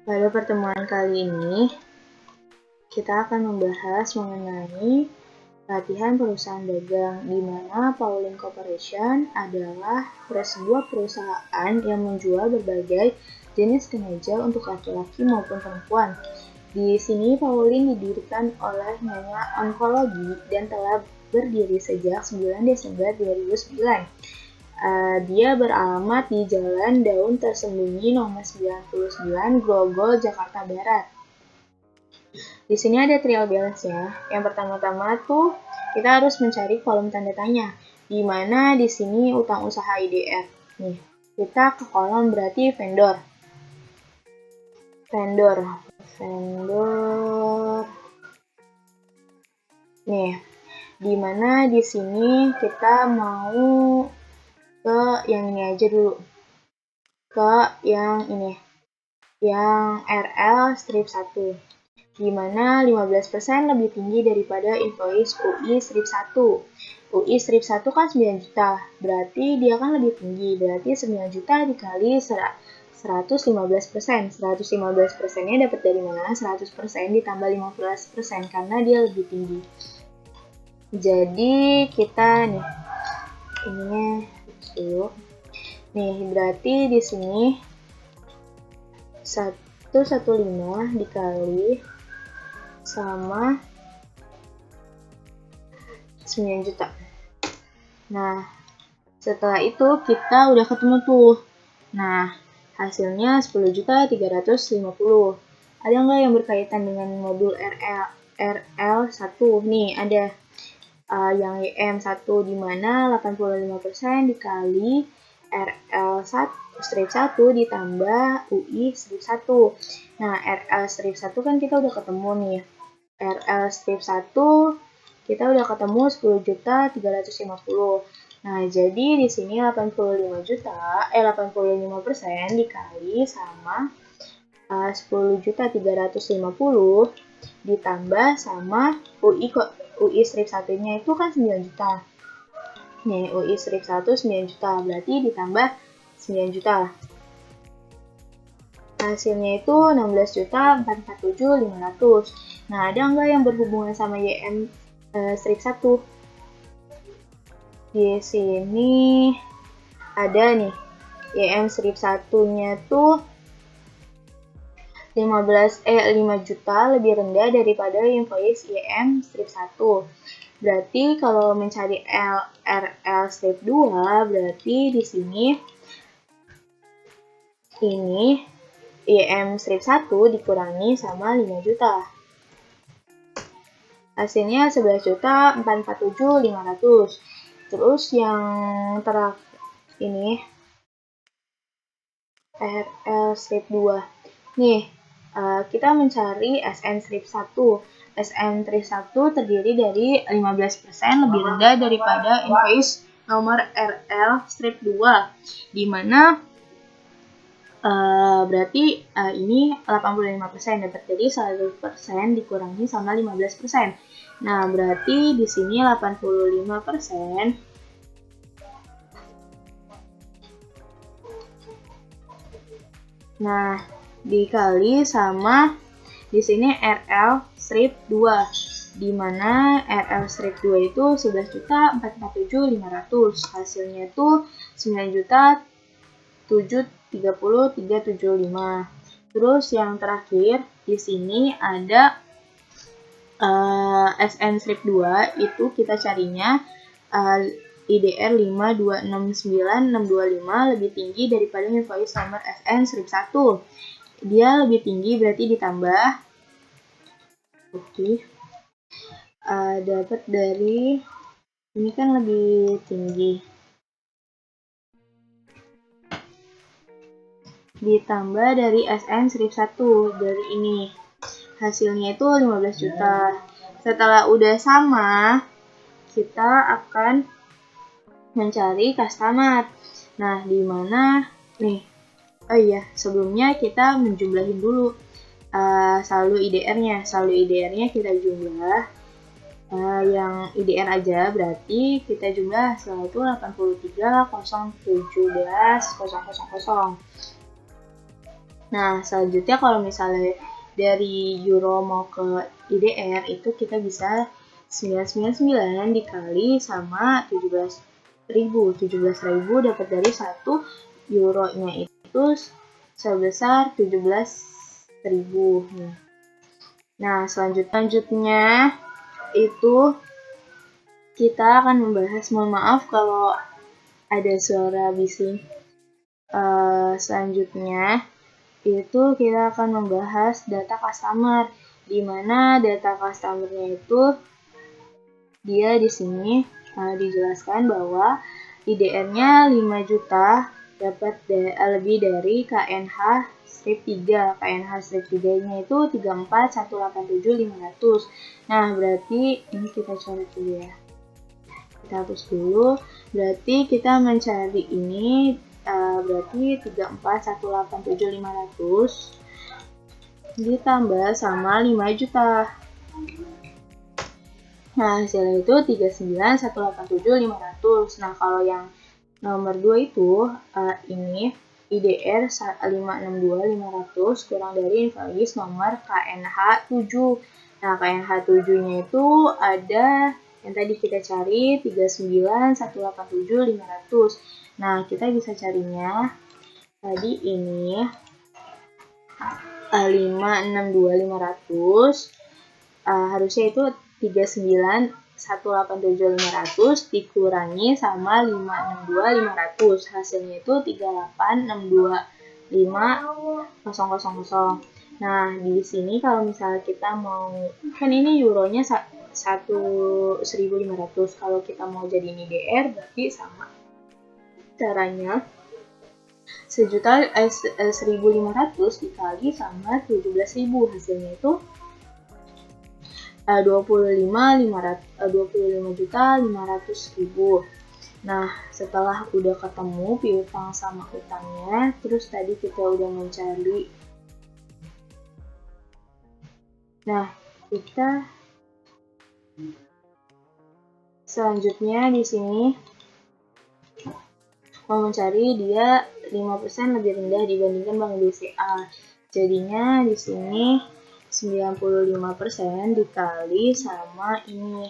Pada pertemuan kali ini, kita akan membahas mengenai latihan perusahaan dagang, di mana Pauline Corporation adalah sebuah perusahaan yang menjual berbagai jenis kemeja untuk laki-laki maupun perempuan. Di sini, Pauline didirikan oleh Nyonya Onkologi dan telah berdiri sejak 9 Desember 2009. Dia beralamat di Jalan Daun Tersembunyi nomor 99, Grogol, Jakarta Barat. Di sini ada trial balance ya. Yang pertama-tama tuh kita harus mencari kolom tanda tanya, di mana di sini utang usaha IDR. Nih, kita ke kolom berarti vendor. Nih, di mana di sini kita mau ke yang ini aja dulu, ke yang ini, yang RL strip 1, di mana 15% lebih tinggi daripada invoice UI strip 1. UI strip 1 kan 9 juta, berarti dia kan lebih tinggi, berarti 9 juta dikali 115%. 115%-nya dapat dari mana? 100% ditambah 15% karena dia lebih tinggi. Jadi kita nih, ininya dulu. Nih, berarti di sini 115 dikali sama 9 juta. Nah, setelah itu kita udah ketemu tuh. Nah, hasilnya 10.350. Ada nggak yang berkaitan dengan modul RL1? Nih, ada yang YM1 di mana 85% dikali RL1 strip 1 ditambah UI strip 1. Nah, RL strip 1 kan kita udah ketemu nih. RL strip 1 kita udah ketemu 10.350. Nah, jadi di sini 85% dikali sama 10.350 ditambah sama UI strip 1-nya itu kan 9 juta. Nih, UI strip 1 9 juta, berarti ditambah 9 juta. Hasilnya itu 16.447.500. Nah, ada nggak yang berhubungan sama YM strip 1? Di sini ada nih, YM strip 1-nya tuh 5 juta lebih rendah daripada invoice YM strip 1. Berarti kalau mencari RL strip 2, berarti di sini ini YM strip 1 dikurangi sama 5 juta. Hasilnya 11.447.500. Terus yang terakhir ini RL strip 2. Nih, kita mencari SN strip 1. SN strip 1 terdiri dari 15% lebih rendah daripada invoice nomor RL strip 2, di mana berarti ini 85% dapat dari 100% dikurangi sama 15%. Nah, berarti di sini 85% nah, dikali sama di sini RL strip 2, di mana RL strip 2 itu 11.447.500. Hasilnya itu 9.730.375. Terus yang terakhir di sini ada SN strip 2, itu kita carinya IDR 5269625 lebih tinggi daripada invoice nomor SN strip 1. Dia lebih tinggi berarti ditambah. Oke. Dapat dari ini kan lebih tinggi. Ditambah dari SN strip 1 dari ini. Hasilnya itu 15 juta. Setelah udah sama, kita akan mencari customer. Nah, di mana nih? Oh iya, sebelumnya kita menjumlahin dulu saldo IDR-nya. Saldo IDR-nya kita jumlah yang IDR aja, berarti kita jumlah setelah itu 83.017.000. Nah, selanjutnya kalau misalnya dari euro mau ke IDR itu kita bisa 999 dikali sama 17.000. 17.000 dapat dari 1 euronya itu sebesar 17.000. Nah, selanjutnya itu kita akan membahas, mohon maaf kalau ada suara bising. Selanjutnya itu kita akan membahas data customer, di mana data customer-nya itu dia di sini dijelaskan bahwa IDR-nya 5 juta dapat lebih dari KNH strip 3. KNH strip 3-nya itu 34.187.500. Nah, berarti ini kita cari dulu ya. Kita hapus dulu. Berarti kita mencari ini berarti 34.187.500 ditambah sama 5 juta. Nah, hasilnya itu 39.187.500. Nah, kalau yang nomor 2 itu ini IDR 562.500 kurang dari invoice nomor KNH 7. Nah, KNH 7-nya itu ada yang tadi kita cari 39.187.500. Nah, kita bisa carinya tadi ini 562.500 harusnya itu 39.187.500 dikurangi sama 562.500, hasilnya itu 38.625.000. Nah, di sini kalau misalnya kita mau, kan ini euronya 1.500, kalau kita mau jadiin IDR berarti sama. Caranya 1.500 dikali sama 17.000, hasilnya itu 25.500.000. Nah, setelah udah ketemu piutang sama utangnya, terus tadi kita udah mencari. Nah, kita selanjutnya di sini mau mencari dia 5% lebih rendah dibandingkan Bank BCA. Jadinya di sini 95% dikali sama ini.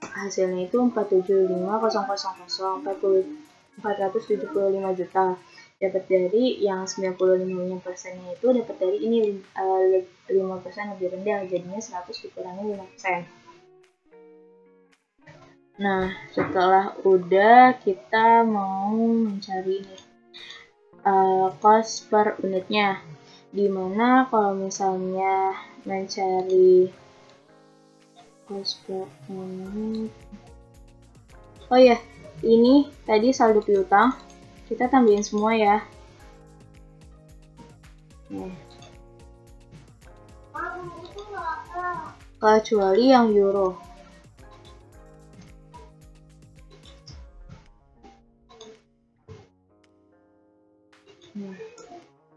Hasilnya itu 475.000, 475 juta. Dapat dari yang 95%-nya itu dapat dari ini 5% lebih rendah, jadinya 100 dikurangi 5%. Nah, setelah udah kita mau mencari ini cost per unitnya, dimana kalau misalnya mencari cost per unit, oh ya, ini tadi saldo piutang kita tambahin semua ya. Kecuali yang euro.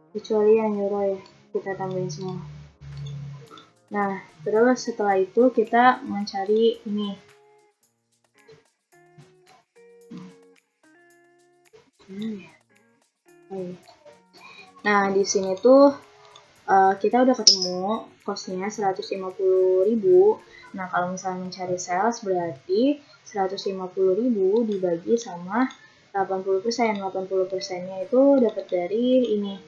Kecuali yang euro ya, kita tambahin semua. Nah, terus setelah itu kita mencari ini. Nah, di sini tuh kita udah ketemu costnya 150.000. Nah, kalau misalnya mencari sales berarti 150.000 dibagi sama 80%. 80%-nya itu dapat dari ini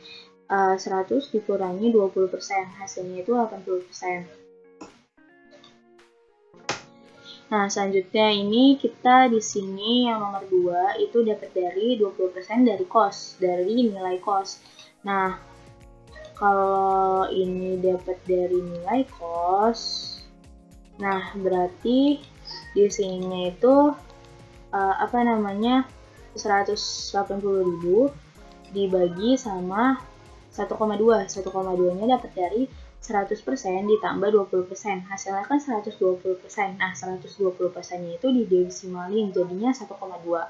100 dikurangi 20%, hasilnya itu 80%. Nah, selanjutnya ini kita di sini yang nomor 2 itu dapat dari 20% dari cost, dari nilai cost. Nah, kalau ini dapat dari nilai cost, nah berarti di sininya itu 180.000 dibagi sama 1,2. 1,2-nya dapat dari 100% ditambah 20%. Hasilnya kan 120%. Nah, 120%-nya itu didesimalin jadinya 1,2.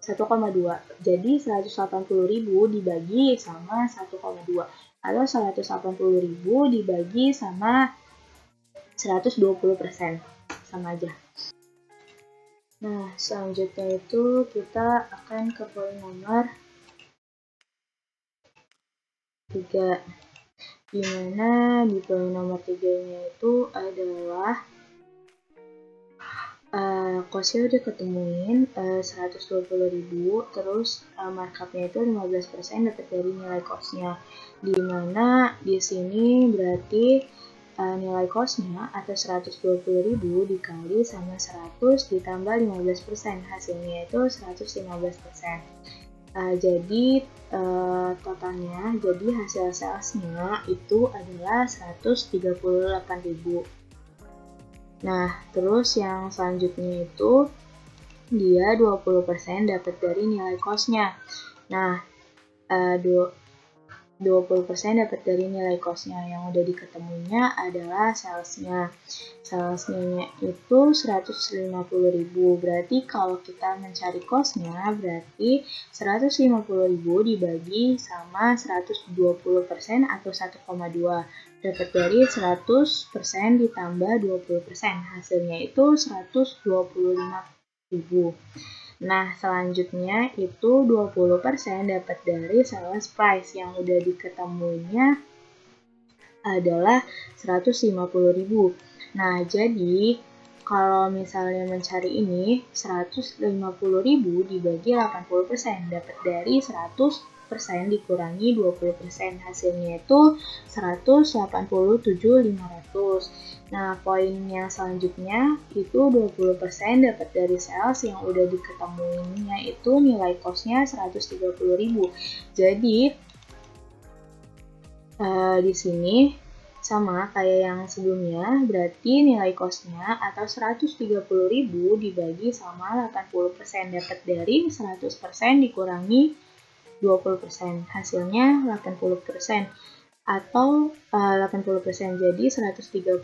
1,2. Jadi 180.000 dibagi sama 1,2 atau 180.000 dibagi sama 120%. Sama aja. Nah, selanjutnya itu kita akan ke poin nomor 3, dimana di poin nomor 3-nya itu adalah costnya udah ketemuin 120.000, terus markupnya itu 15% dapat dari nilai costnya, dimana di sini berarti nilai costnya atau 120.000 dikali sama 100 ditambah 15%, hasilnya itu 115%. Jadi totalnya, jadi hasil salesnya itu adalah 138.000. Nah, terus yang selanjutnya itu dia 20% dapat dari nilai costnya. Nah, 20% dapat dari nilai costnya, yang udah diketemunya adalah salesnya. Salesnya itu 150.000. Berarti kalau kita mencari costnya, berarti 150.000 dibagi sama 120% atau 1,2. Dapat dari 100% ditambah 20%. Hasilnya itu 125.000. Nah, selanjutnya itu 20% dapat dari sales price, yang udah diketemuinya adalah 150.000. Nah, jadi kalau misalnya mencari ini 150.000 dibagi 80%, dapat dari 100% dikurangi 20%, hasilnya itu 187.500. Nah, poin yang selanjutnya itu 20% dapat dari sales, yang udah diketemuinya itu nilai costnya 130.000. Jadi di sini sama kayak yang sebelumnya, berarti nilai costnya atau 130.000 dibagi sama 80%, dapat dari 100% dikurangi 20%, hasilnya 80%. Atau 80%, jadi 130.000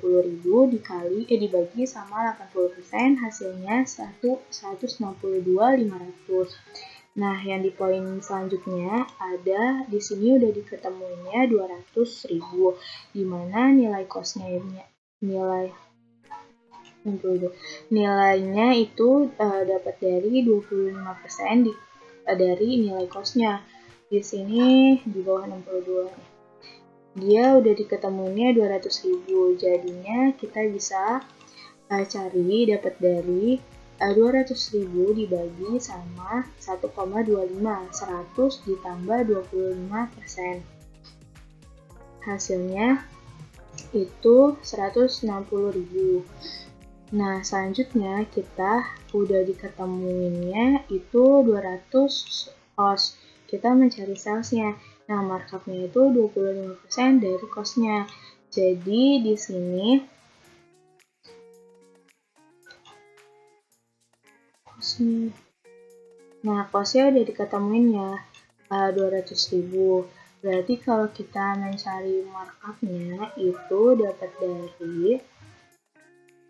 dibagi sama 80%, hasilnya 162.500. Nah, yang di poin selanjutnya ada di sini udah diketemuinya 200.000, dimana nilai costnya nilainya itu dapat dari 25% dari nilai costnya. Di sini di bawah 62. Dia udah diketemuinya 200.000, jadinya kita bisa cari dapat dari 200.000 dibagi sama 1,25, 100 ditambah 25%. Hasilnya itu 160.000. Nah, selanjutnya kita udah diketemuinnya itu 200 cost. Kita mencari salesnya. Nah, markupnya itu 25% dari costnya. Jadi di sini costnya. Nah, costnya udah diketemuin ya 200.000. Berarti kalau kita mencari markupnya itu dapat dari,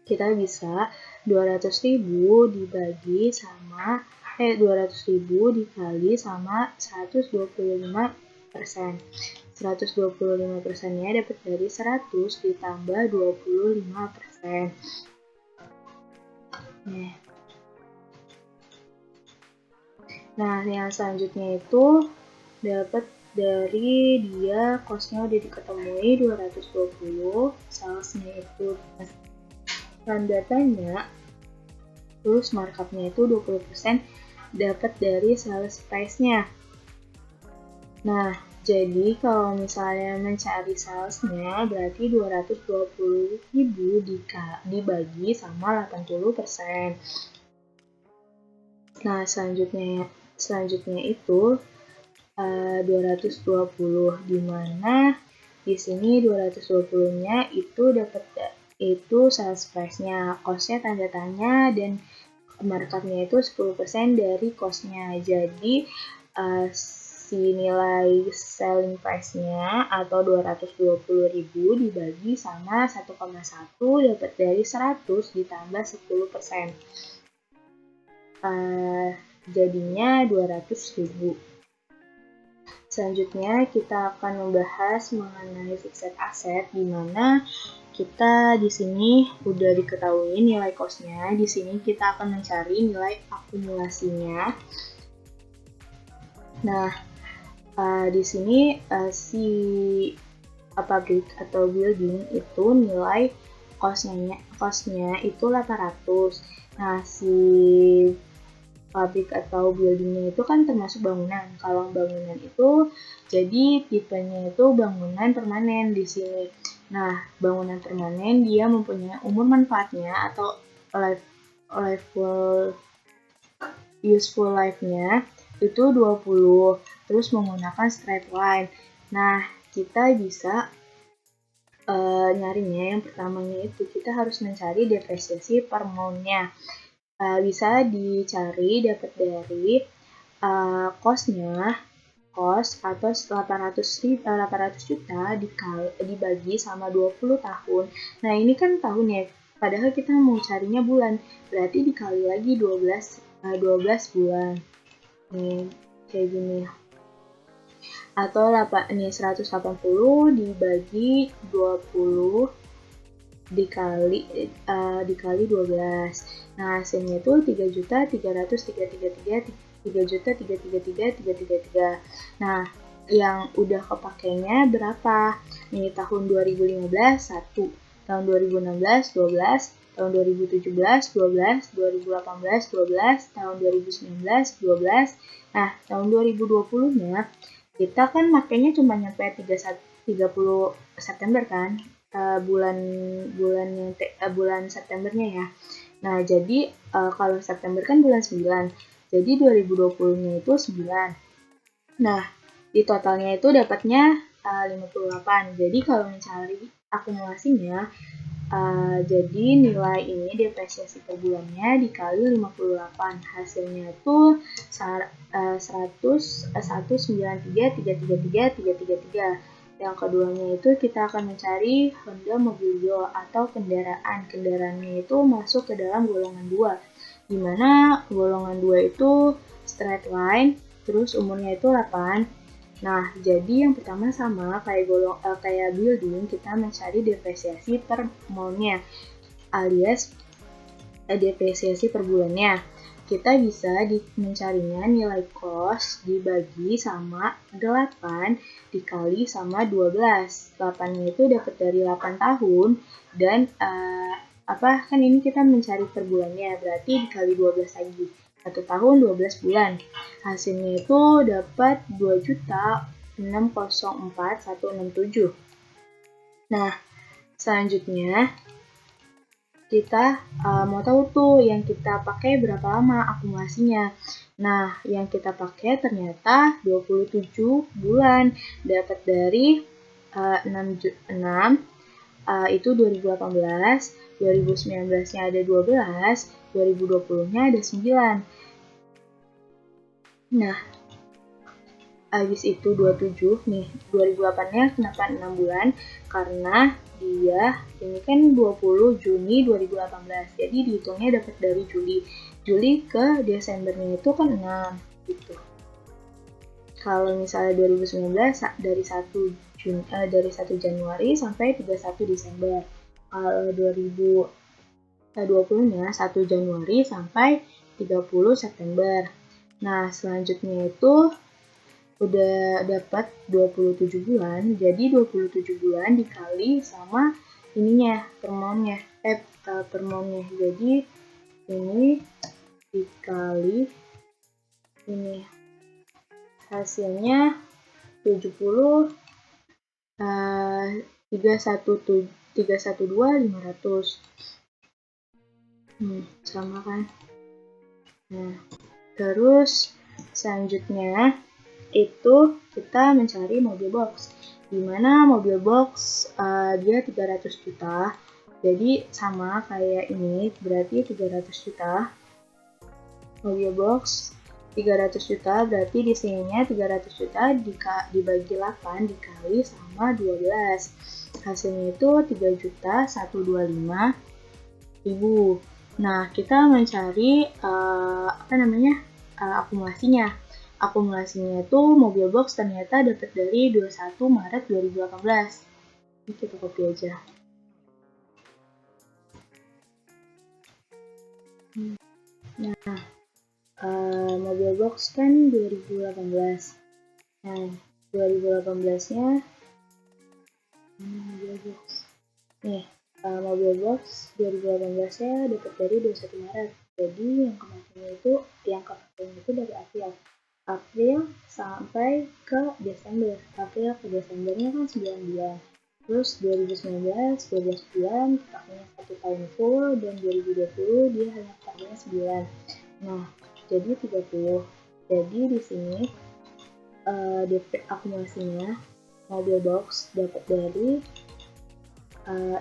kita bisa 200.000 dibagi sama 200.000 dikali sama 125%. 125%-nya dapat dari 100 ditambah 25%. Nah, yang selanjutnya itu dapat dari dia costnya udah diketemui 220, salesnya itu dan datanya, terus markupnya itu 20%, dapat dari sales price-nya. Nah, jadi kalau misalnya mencari salesnya berarti 220.000 dibagi sama 80%. Nah, selanjutnya itu 220, dimana di sini 220-nya itu dapat itu sales price-nya, cost-nya tanda tanya, dan markupnya itu 10% dari cost-nya. Jadi si nilai selling price-nya atau 220.000 dibagi sama 1,1 dapat dari 100 ditambah 10%. Jadinya 200.000. Selanjutnya kita akan membahas mengenai fixed asset, di mana kita di sini udah diketahui nilai cost-nya. Di sini kita akan mencari nilai akumulasinya. Nah, Di sini si pabrik atau building itu nilai kosnya itu 800. Nah, si pabrik atau buildingnya itu kan termasuk bangunan. Kalau bangunan itu jadi tipenya itu bangunan permanen di sini. Nah, bangunan permanen dia mempunyai umur manfaatnya atau useful life-nya itu 20, terus menggunakan straight line. Nah, kita bisa nyarinya, yang pertamanya itu kita harus mencari depresiasi per mole-nya. Bisa dicari dapat dari cost atau 800 juta dibagi sama 20 tahun. Nah, ini kan tahun ya, padahal kita mau carinya bulan, berarti dikali lagi 12 bulan. Nih, kayak gini. Atau 180 dibagi 20 dikali 12. Nah, hasilnya itu 3.333.333. Nah, yang udah kepakainya berapa? Nih, tahun 2015 1, tahun 2016 12, tahun 2017 12, 2018 12, tahun 2019 12. Nah, tahun 2020-nya kita kan makanya cuma nyampe 30 September kan, bulan Septembernya ya. Nah, jadi kalau September kan bulan 9, jadi 2020-nya itu 9. Nah, di totalnya itu dapatnya 58. Jadi kalau mencari akumulasinya, jadi nilai ini depresiasi per bulannya dikali 58. Hasilnya itu 193.333.333. Yang keduanya itu kita akan mencari Honda Mobilio atau kendaraan. Kendaraannya itu masuk ke dalam golongan 2. Di mana golongan 2 itu straight line, terus umurnya itu 8. Nah, jadi yang pertama sama kayak building, kita mencari depresiasi per mole-nya alias depresiasi per bulannya. Kita bisa mencarinya nilai cost dibagi sama 8 dikali sama 12. 8-nya itu dapat dari 8 tahun dan kan ini kita mencari per bulannya, berarti dikali 12 lagi. 1 tahun 12 bulan. Hasilnya itu dapat 2.604.167. Nah, selanjutnya kita mau tahu tuh yang kita pakai berapa lama akumulasinya. Nah, yang kita pakai ternyata 27 bulan. Dapat dari 6 itu 2018, 2019-nya ada 12, 2020-nya ada 9. Nah, habis itu 27 nih, 2008-nya kenapa 6 bulan? Karena dia ini kan 20 Juni 2018, jadi dihitungnya dapat dari Juli ke Desembernya itu kan 6 gitu. Kalau misalnya 2019 dari 1 Januari sampai 31 Desember. Kalau 2020-nya 1 Januari sampai 30 September. Nah, selanjutnya itu udah dapat 27 bulan, jadi 27 bulan dikali sama ininya, permonnya. Jadi ini dikali ini. Hasilnya 70 312.500. Sama kan? Nah, terus selanjutnya itu kita mencari mobil box, di mana mobil box dia 300 juta, jadi sama kayak ini, berarti 300 juta. Mobil box 300 juta, berarti di sininya 300 juta dibagi 8 dikali sama 12. Hasilnya itu 3.125.000. Nah, kita mencari akumulasinya. Akumulasinya itu mobil box ternyata dapat dari 21 Maret 2018. Ini kita copy aja. Nah, mobil box kan 2018. Nah, 2018-nya nih, mobil box 2018-nya dapat dari 21 Maret. Jadi yang kemarinnya itu dari April sampai ke Desember. April ke Desembernya kan 9 bulan. Terus 2019 12 bulan, pakainya 1 tahun full, dan 2020 dia hanya pakainya 9. Nah, jadi 30. Jadi di sini DP akumulasinya mobil box dapat dari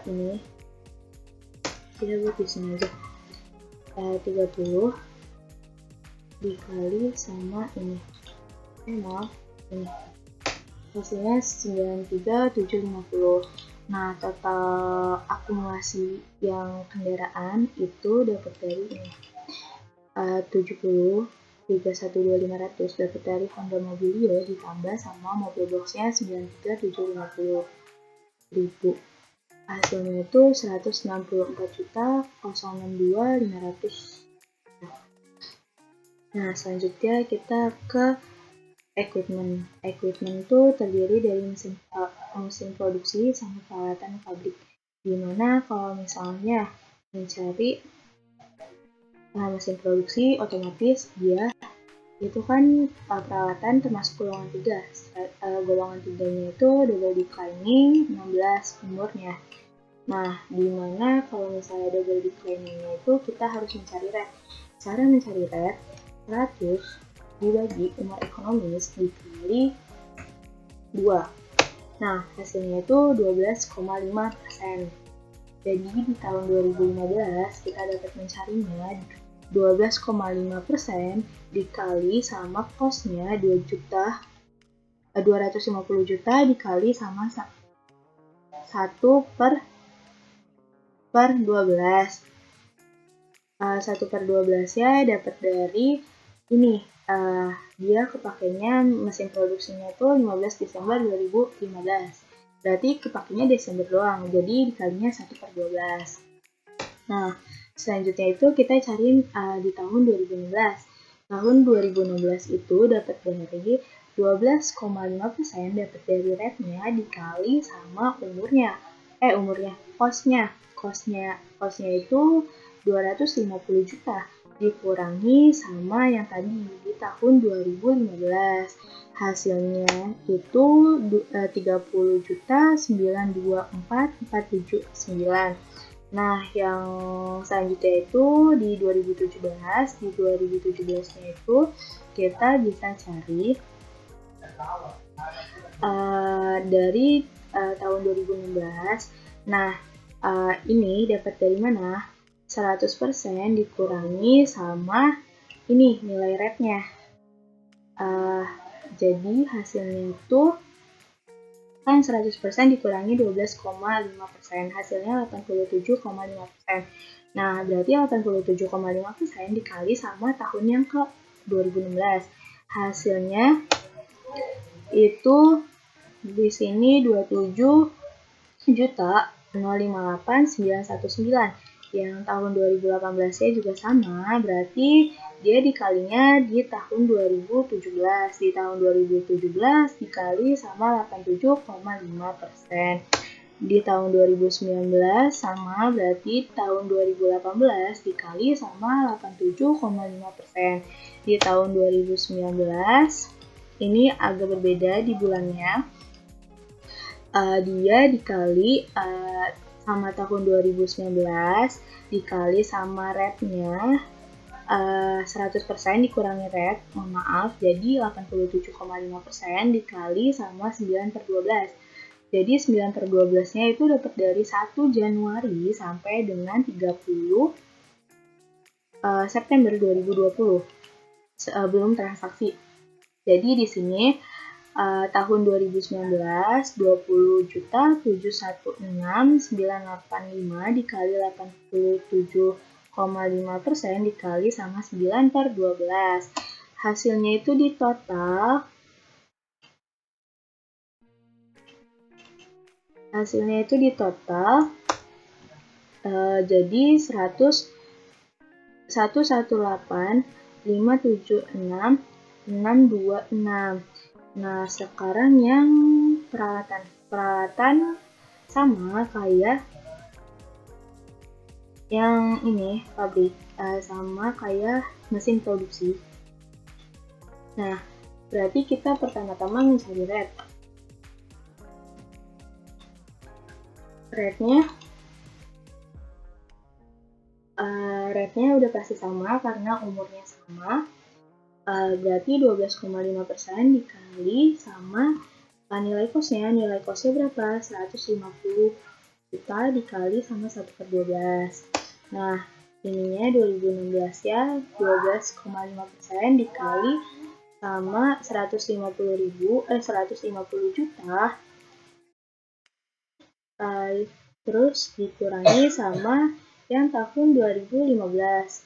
ini kita buat di sini aja 30 dikali sama ini maaf ini hasilnya 93.750. Nah, total akumulasi yang kendaraan itu dapat dari ini 70 312.500 dapat dari Honda Mobilio ditambah sama mobil boxnya 93.750.000. Hasilnya itu 164.062.500. Nah, selanjutnya kita ke equipment. Equipment itu terdiri dari mesin produksi sama peralatan pabrik. Dimana kalau misalnya mencari mesin produksi, otomatis dia itu kan peralatan termasuk golongan 3. Golongan 3-nya itu double declining 16 umurnya. Nah, dimana kalau misalnya double declining-nya itu kita harus mencari rate. Cara mencari rate 100 dibagi umur ekonomis dikali 2. Nah, hasilnya itu 12,5%. Jadi di tahun 2015 kita dapat mencarinya 12,5% dikali sama cost-nya 250 juta dikali sama 1 per 12. 1 per 12 ya dapat dari ini. Dia kepakainya mesin produksinya itu 15 Desember 2015. Berarti kepakainya Desember doang. Jadi dikalinya 1 per 12. Nah, selanjutnya itu kita cari di tahun 2016. Tahun 2016 itu dapat dari 12,5% dapat dari rate-nya dikali sama umurnya. Cost-nya itu 250 juta dikurangi sama yang tadi di tahun 2015. Hasilnya itu 30 juta 924.479. Nah, yang selanjutnya itu di 2017. Di 2017-nya itu kita bisa cari dari tahun 2016. Nah, ini dapat dari mana? 100% dikurangi sama ini nilai rate-nya. Jadi hasilnya itu kan 100% dikurangi 12,5%, hasilnya 87,5%. Nah, berarti 87,5% dikali sama tahun yang ke 2016. Hasilnya itu di sini 27.058.919. Yang tahun 2018-nya juga sama, berarti dia dikalinya di tahun 2017. Di tahun 2017 dikali sama 87,5%. Di tahun 2019 sama, berarti tahun 2018 dikali sama 87,5%. Di tahun 2019 ini agak berbeda di bulannya. Dia dikali sama tahun 2019 dikali sama rate-nya 100% dikurangi rate, mohon maaf, jadi 87,5% dikali sama 9 per 12. Jadi 9 per 12-nya itu dapat dari 1 Januari sampai dengan 30 September 2020 belum transaksi. Jadi di sini tahun 2019 20.716.985 dikali 87,5% dikali sama 9 per 12. Hasilnya itu di total jadi 118.576.626. Nah, sekarang yang peralatan sama kayak yang ini pabrik, sama kayak mesin produksi. Nah, berarti kita pertama-tama mencari rate. Rate-nya udah pasti sama karena umurnya sama. Berarti 12,5% dikali sama nilai kosnya. Nilai kosnya berapa? 150 juta dikali sama 1/12. Nah, ininya 2016 ya, 12,5% dikali sama 150 juta, terus dikurangi sama yang tahun 2015,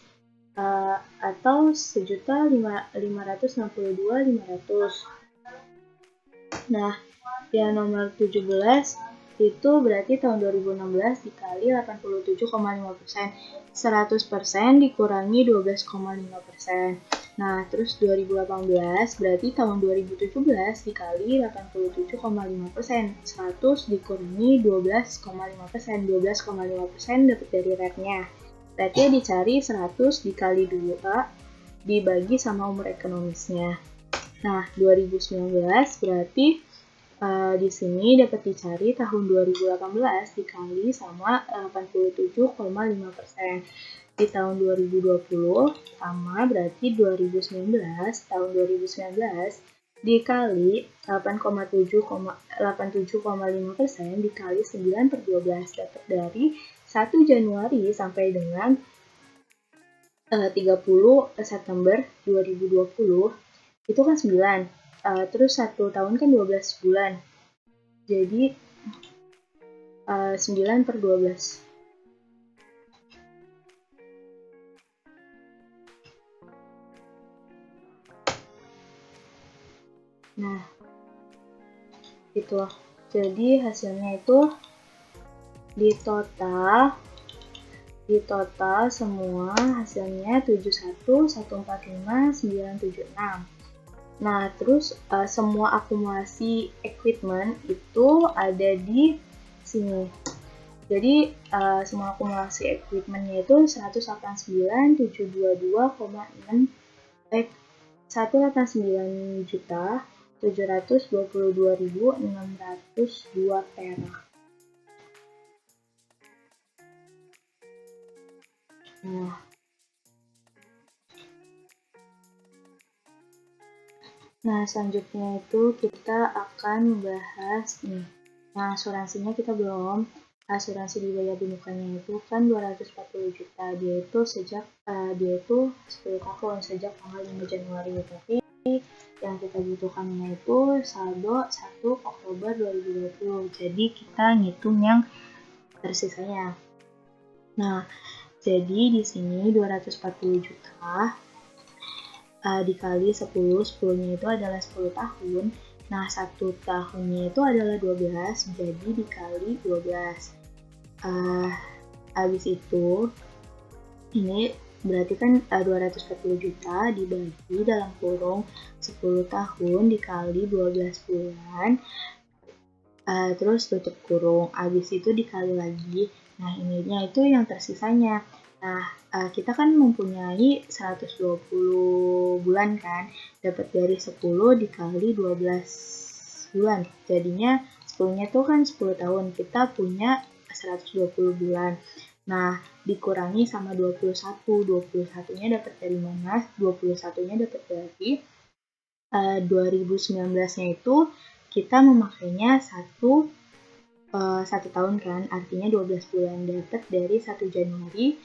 atau 1.562.500. Nah, yang nomor 17 itu berarti tahun 2016 dikali 87,5%. 100% dikurangi 12,5%. Nah, terus 2018 berarti tahun 2017 dikali 87,5%. 100 dikurangi 12,5%. 12,5% dapat dari rate-nya. Rate-nya dicari 100 dikali 2 dibagi sama umur ekonomisnya. Nah, 2019 berarti di sini dapat dicari tahun 2018 dikali sama 87,5%. Di tahun 2020 sama berarti 2019, tahun 2019 dikali 87,5% dikali 9/12 dapat dari 1 Januari sampai dengan 30 September 2020 itu kan 9. Terus 1 tahun kan 12 bulan. Jadi 9/12. Nah, itu. Jadi hasilnya itu di total semua hasilnya 71.145.976. Nah, terus semua akumulasi equipment itu ada di sini. Jadi semua akumulasi equipmentnya itu 189.722,602 perak. Nah, selanjutnya itu kita akan membahas nih. Nah, asuransinya kita belum. Asuransi dibayar di mukanya itu kan 240 juta. Dia itu 10 tahun sejak tanggal 5 Januari. Tapi yang kita butuhkannya itu saldo 1 Oktober 2020. Jadi kita ngitung yang tersisanya. Nah, jadi di sini 240 juta dikali 10, 10-nya itu adalah 10 tahun. Nah, 1 tahunnya itu adalah 12, jadi dikali 12. Habis itu, ini berarti kan 240 juta dibagi dalam kurung 10 tahun dikali 12 bulan, terus tutup kurung. Habis itu dikali lagi. Nah, ininya itu yang tersisanya. Nah, kita kan mempunyai 120 bulan kan, dapat dari 10 dikali 12 bulan. Jadinya 10-nya itu kan 10 tahun, kita punya 120 bulan. Nah, dikurangi sama 21. 21-nya dapat dari mana? 21-nya dapat dari 2019-nya itu kita memakainya satu tahun kan, artinya 12 bulan. Dapat dari 1 Januari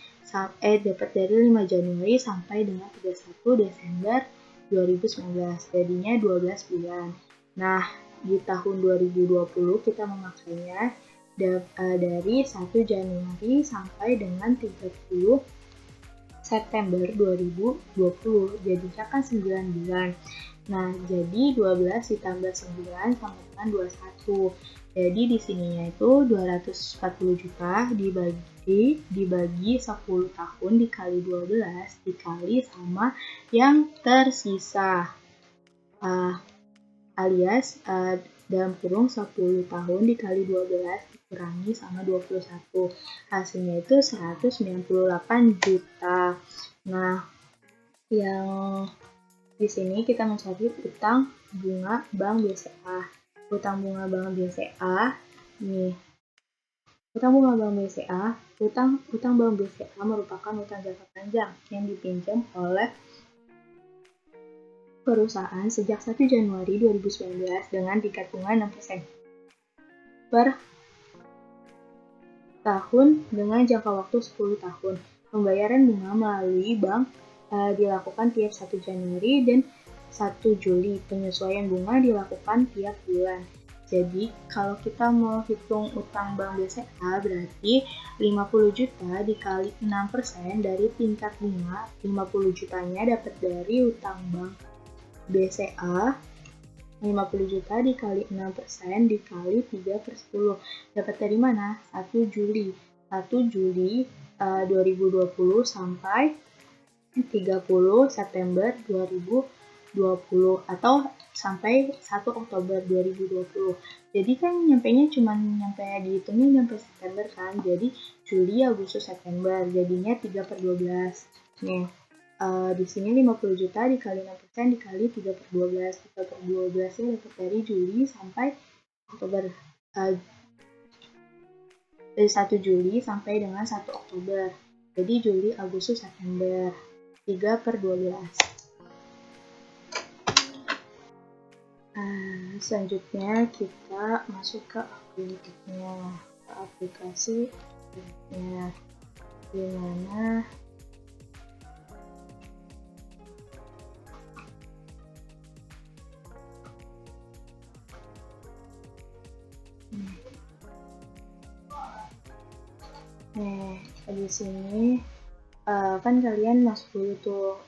dapat dari 5 Januari sampai dengan 31 Desember 2019. Jadinya 12 bulan. Nah, di tahun 2020 kita memakainya dari 1 Januari sampai dengan 30 September 2020. Jadinya kan 9 bulan. Nah, jadi 12 ditambah 9 sama dengan 21. Jadi di sininya itu 240 juta dibagi 10 tahun dikali 12 dikali sama yang tersisa. alias dalam kurung 10 tahun dikali 12 dikurangi sama 21. Hasilnya itu 198 juta. Nah, yang di sini kita mencari utang bunga Bank BCA. Utang bunga Bank BCA, nih. Utang bunga Bank BCA, utang Bank BCA merupakan utang jangka panjang yang dipinjam oleh perusahaan sejak 1 Januari 2019 dengan tingkat bunga 6% per tahun dengan jangka waktu 10 tahun. Pembayaran bunga melalui bank dilakukan tiap 1 Januari dan 1 Juli. Penyesuaian bunga dilakukan tiap bulan. Jadi, kalau kita mau hitung utang Bank BCA, berarti 50 juta dikali 6% dari tingkat bunga. 50 jutanya dapat dari utang Bank BCA. 50 juta dikali 6% dikali 3/10. Dapat dari mana? 1 Juli. 1 Juli 2020 sampai 30 September 2020 atau sampai 1 Oktober 2020. Jadi kan nyampainya cuma dihitungin nyampe September kan. Jadi Juli, Agustus, September. Jadinya 3/12. Nih. Di sini 50 juta dikali 6% dikali 3/12. 3/12 nya dapat dari Juli sampai Oktober. Dari 1 Juli sampai dengan 1 Oktober. Jadi Juli, Agustus, September. 3/12. Selanjutnya kita masuk ke aplikasi berikutnya, dimana di sini kan kalian masuk dulu tuh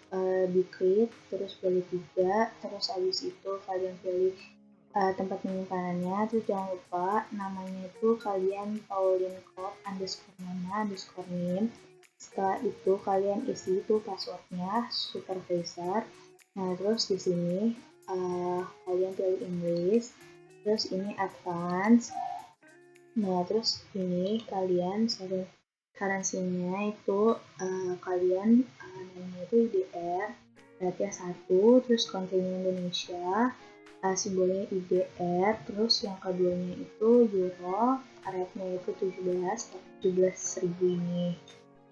diklik, terus pilih 3, terus habis itu kalian pilih tempat penyimpanannya, terus jangan lupa namanya itu kalian Pauline Code _nama_name. Setelah itu kalian isi itu passwordnya supervisor. Nah, terus di sini kalian pilih English, terus ini advance. Nah, terus ini kalian currency-nya itu kalian namanya itu IDR, berarti yang 1, terus country-nya Indonesia, simbolnya IDR, terus yang keduanya itu euro, rate-nya itu 17.000 ini.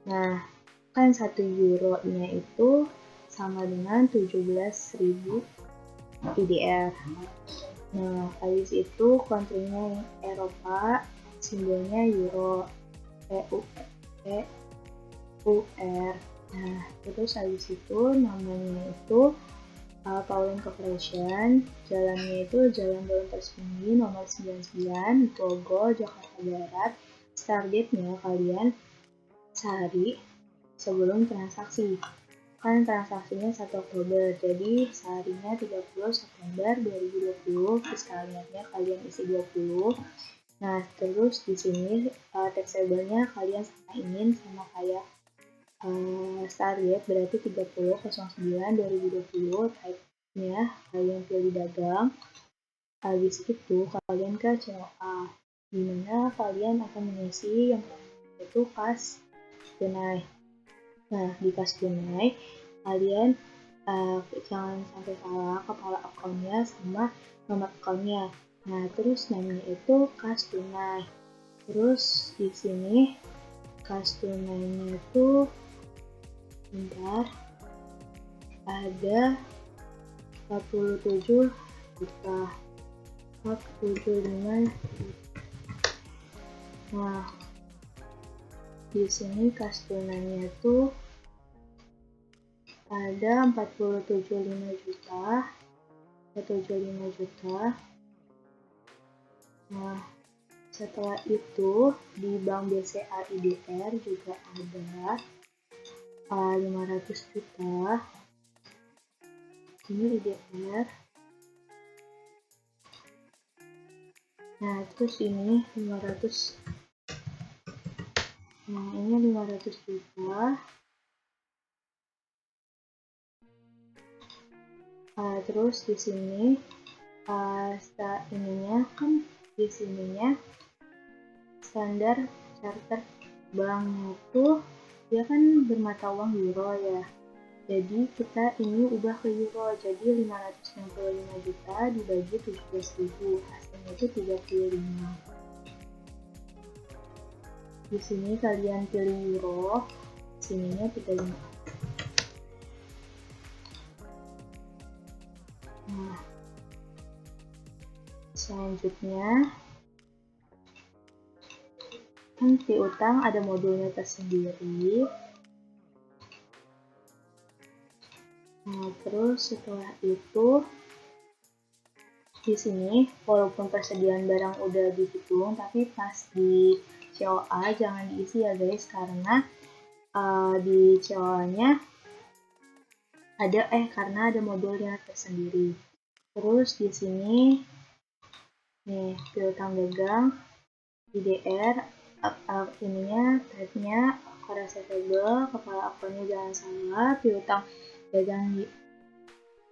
Nah, kan 1 euro-nya itu sama dengan 17.000 IDR. Nah, habis itu country-nya Eropa, simbolnya euro, EUR. Nah, terus habis itu namanya itu Pauline Corporation, jalannya itu Jalan Daun Tersembunyi nomor 99, Grogol, Jakarta Barat. Start date-nya kalian sehari sebelum transaksi. Kan transaksinya 1 Oktober, jadi seharinya 30 September 2020, fiskalnya kalian isi 20. Nah, terus di sini taxable-nya kalian samain sama kayak start date, berarti 30/09/2020, type-nya kalian pilih dagang. Habis itu kalian ke COA, dimana kalian akan mengisi yang itu kas tunai. Nah, di kas tunai kalian jangan sampai salah kepala akunnya sama nomor akunnya. Nah, terus namanya itu kas tunai. Terus di sini kas tunainya itu bentar, ada 47 juta, 45 juta. Nah, di sini kas tunainya itu ada 45 juta. Nah, setelah itu di Bank BCA IDR juga ada 500 juta. Ini IDR. Nah, terus ini 500. Nah, ini 500 juta. Terus di sini ininya kan di sininya standar charter banknya tuh dia kan bermata uang euro ya. Jadi kita ini ubah ke euro, jadi 565 juta dibagi 17.000, hasilnya itu 35. Di sini kalian pilih euro, sininya 35. Nah, selanjutnya kan piutang ada modulnya tersendiri. Nah, terus setelah itu di sini walaupun persediaan barang udah dihitung, tapi pas di COA jangan diisi ya guys, karena di COA-nya karena ada modulnya tersendiri. Terus di sini nih piutang dagang IDR ininya type-nya receivable, kepala akunnya jangan salah, piutang dagang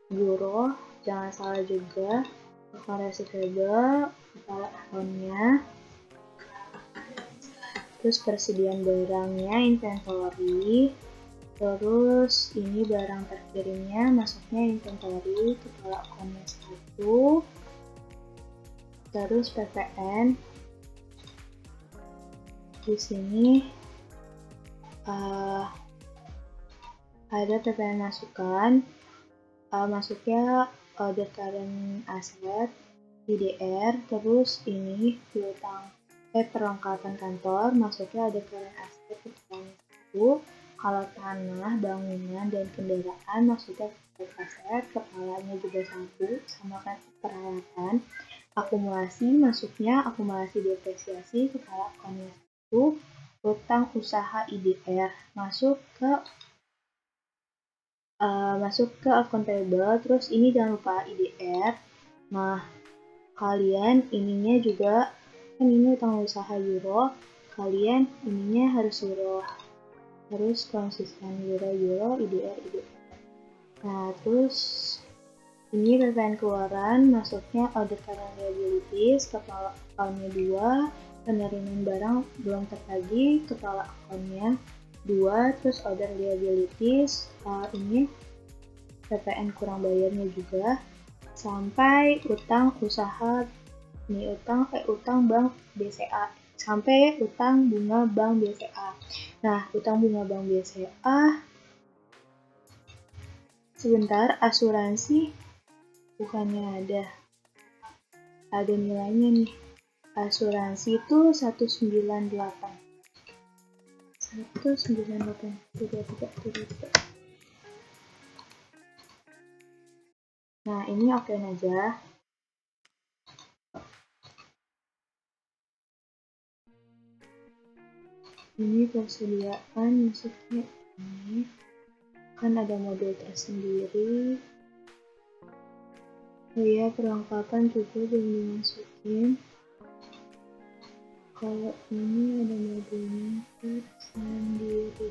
euro jangan salah juga, receivable, kepala akunnya. Terus persediaan barangnya inventory, terus ini barang terkirimnya masuknya inventory, kepala akunnya 1, terus PPN. Di sini ada PPN masukan, masuknya order current asset, IDR, terus ini piutang perlengkapan kantor, masuknya ada current asset kepalanya 1, kalau tanah, bangunan, dan kendaraan masuknya current asset, kepalanya juga 1, sama kan peralatan. Akumulasi masuknya akumulasi depresiasi, kepala akunnya 1, utang usaha IDR masuk ke akun payable. Terus ini jangan lupa IDR. Nah, kalian ininya juga kan ini utang usaha euro, kalian ininya harus euro, harus konsisten euro IDR. Nah, terus ini PPN keluaran masuknya order current liabilities, kepala akunnya 2, penerimaan barang belum tertagih, kepala akunnya 2, terus order liabilities, ini PPN kurang bayarnya juga, sampai utang usaha, ini utang bank BCA, sampai utang bunga bank BCA. Nah, utang bunga bank BCA, sebentar, asuransi bukannya ada nilainya nih. Asuransi itu 198. Nah, ini oke aja. Ini persediaan masuknya ini. Kan ada modul tersendiri. Oh iya, perlengkapan juga belum dimasukin. Kalau ini ada modulnya tersendiri.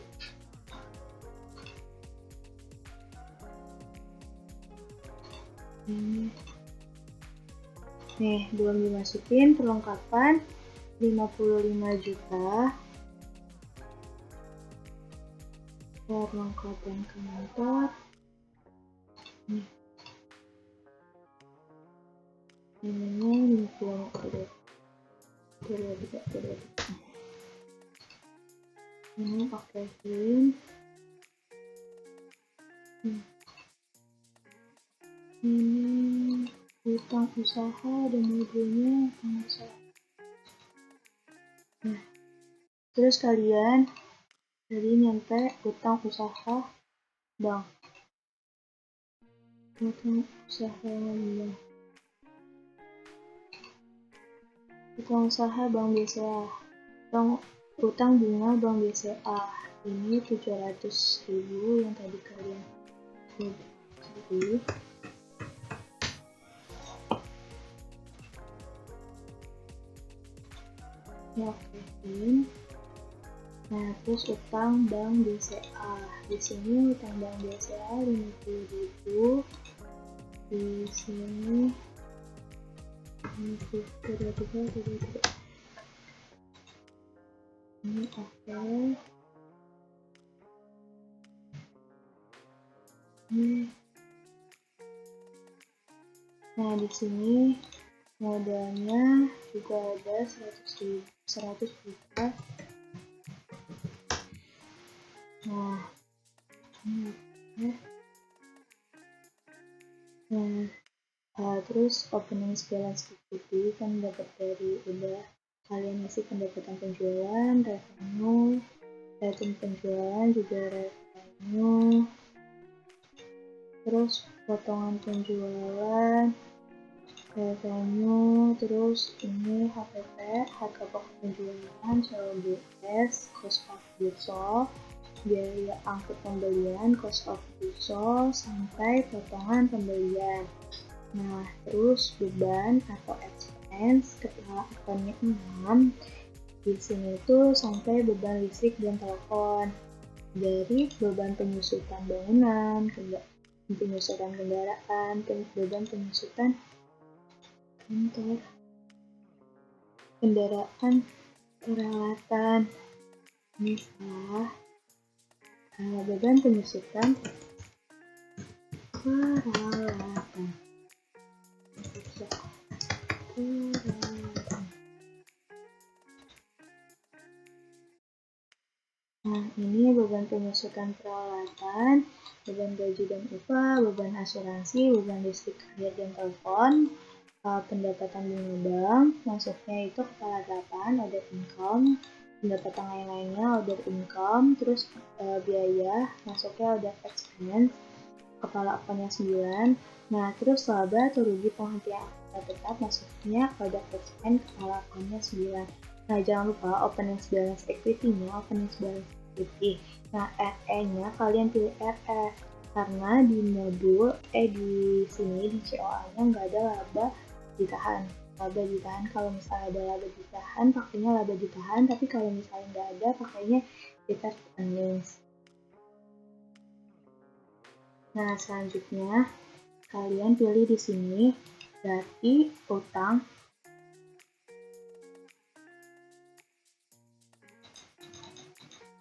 Nih, belum dimasukin perlengkapan 55 juta. Perlengkapan kantor. Nih. Ininya 50 ini pakein. Ini utang usaha dan modulnya usaha. Nah, terus kalian tadi nyampe utang usaha bank. Utang usaha bank. Utang usaha bank BCA. Utang bunga bank BCA. Ini 700.000 yang tadi kalian beli. Ya, oke. Nah, terus utang bank BCA. Di sini utang bank BCA 50.000. Di sini Ini oke. Nah, di sini modalnya juga ada 100 juta. Nah, terus opening balance equity kan dapat dari udah kalian isi pendapatan penjualan, revenue, rating penjualan juga revenue, terus potongan penjualan, revenue, terus ini HPP, harga pokok penjualan, COGS, cost of goods sold, biaya angkut pembelian, cost of goods sold, sampai potongan pembelian. Nah, terus beban atau expense kepala akunnya 6. Di sini tuh sampai beban listrik dan telepon. Dari beban penyusutan bangunan, penyusutan kendaraan, beban penyusutan kantor, kendaraan, peralatan. Misal, beban penyusutan peralatan. Nah, ini beban penyusutan peralatan, beban gaji dan upah, beban asuransi, beban listrik, air dan telepon, pendapatan bunga bank, masuknya itu kepala 8, order income, pendapatan lain-lainnya, order income, terus biaya, masuknya order expense, kepala akunnya 9. Nah, terus laba atau rugi penghentian tetap masuknya order expense, kepala akunnya 9. Nah, jangan lupa opening balance equity-nya, opening balance equity. Nah, RE-nya kalian pilih RE karena di modul di sini di COA-nya nggak ada laba ditahan. Laba ditahan, kalau misalnya ada laba ditahan, pakainya laba ditahan, tapi kalau misalnya nggak ada, pakainya return earnings. Nah, selanjutnya kalian pilih di sini berarti utang.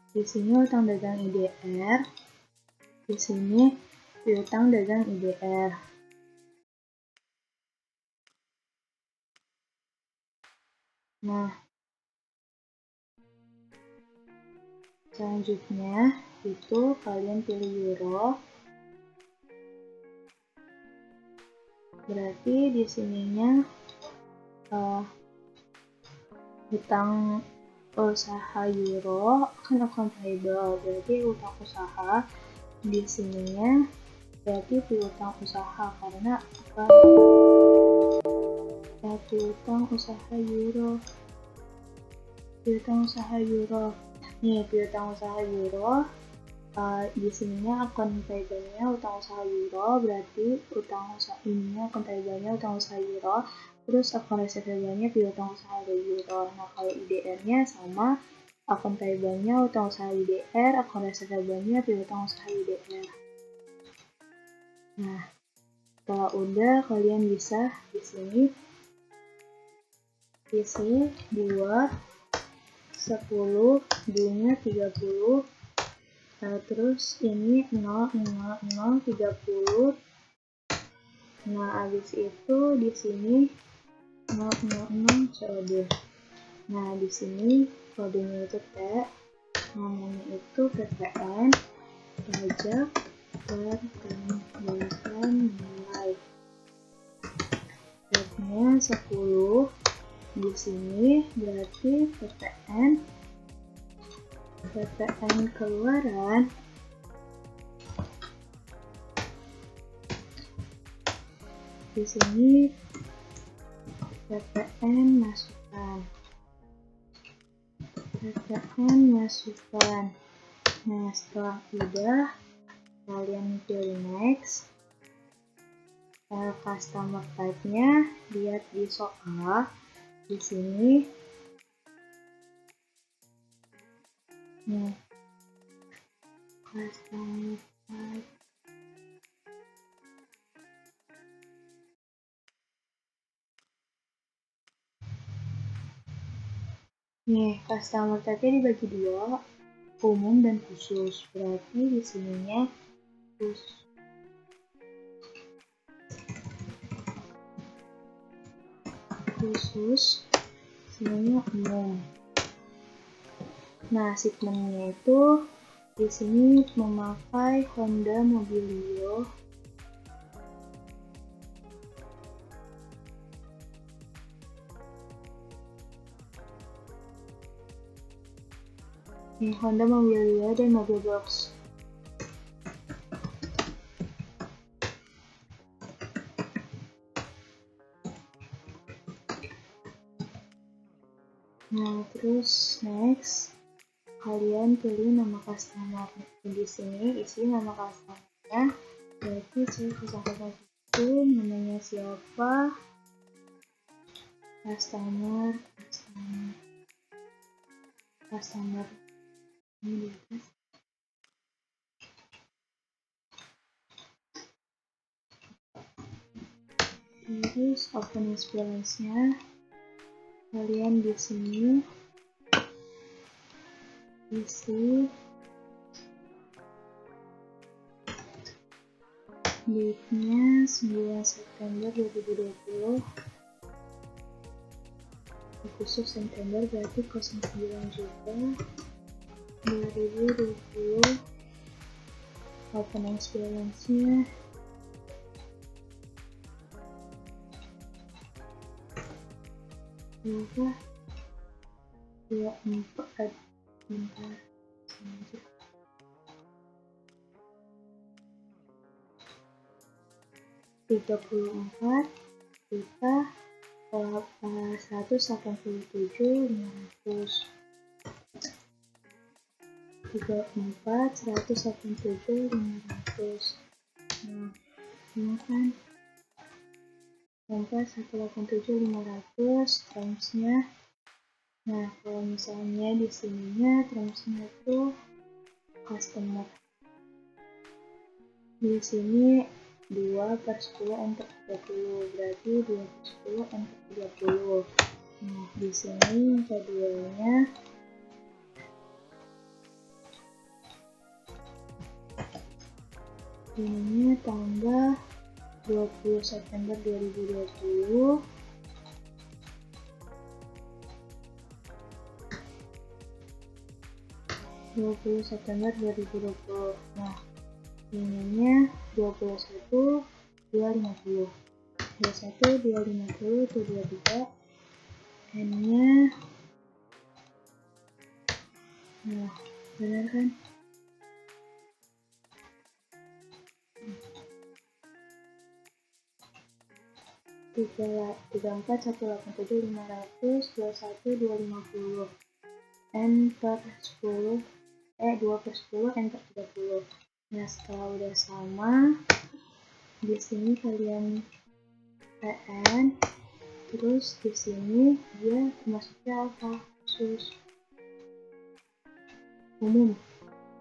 Di sini utang dagang IDR. Di sini piutang dagang IDR. Nah, selanjutnya itu kalian pilih euro. Berarti di sininya utang usaha euro kan account payable, berarti utang usaha di sininya berarti piutang usaha karena apa? Piutang usaha euro. Piutang usaha euro. Nih, piutang usaha euro. Di sininya akun payable-nya utang usaha euro, berarti utang usaha ininya akun payable-nya utang usaha euro, terus akun receivable-nya piutang usaha euro. Nah, kalau IDR-nya sama, akun payable-nya utang usaha IDR, akun receivable-nya piutang usaha IDR. Nah, setelah udah kalian bisa di sini isi 2, 10, B-nya 30, terus ini 0, 0, 0, 30. Nah, habis itu di sini 0, 0, 0 COD. Nah, di sini kodenya itu T, namanya itu PPN, pajak pertambahan nilai. T-nya 10. Di sini berarti PPN keluaran di sini PPN masukan. Nah, setelah udah kalian pilih next. Customer type-nya lihat di soal di sini. Nih, customer type. Nih, customer type-nya dibagi dua, umum dan khusus. Berarti di sininya khusus, sininya umum. Nah, segmennya itu di sini memakai Honda Mobilio. Ini Honda Mobilio dan Mobil Box. Nah, terus next, kalian pilih nama customer. Di sini isi nama customernya. Berarti saya itu namanya siapa? Customer. Ini di atas. Terus opening balance-nya. Kalian di sini isi date-nya 9 September 2020. Khusus September berarti 09 juga 2020. Opening balance-nya berapa? 24 bentar. 34 juta 187.500. 187.500. Nah, ini kan 187.500 terms-nya. Nah, kalau misalnya di sininya terms-nya itu customer. Di sini 2/10 enter 30, berarti 2/10 enter 30. Nah, di sini yang keduanya ini tanggal 20 September 2020. September 2020. Nah, ininya 21 250. 21 250 itu 23. N-nya nah, benar kan? Tiga 34 187 500 21 250. N per 10 2/10 enter 30. Nah, setelah udah sama, di sini kalian PN, terus di sini dia termasuknya apa? Khusus, umum.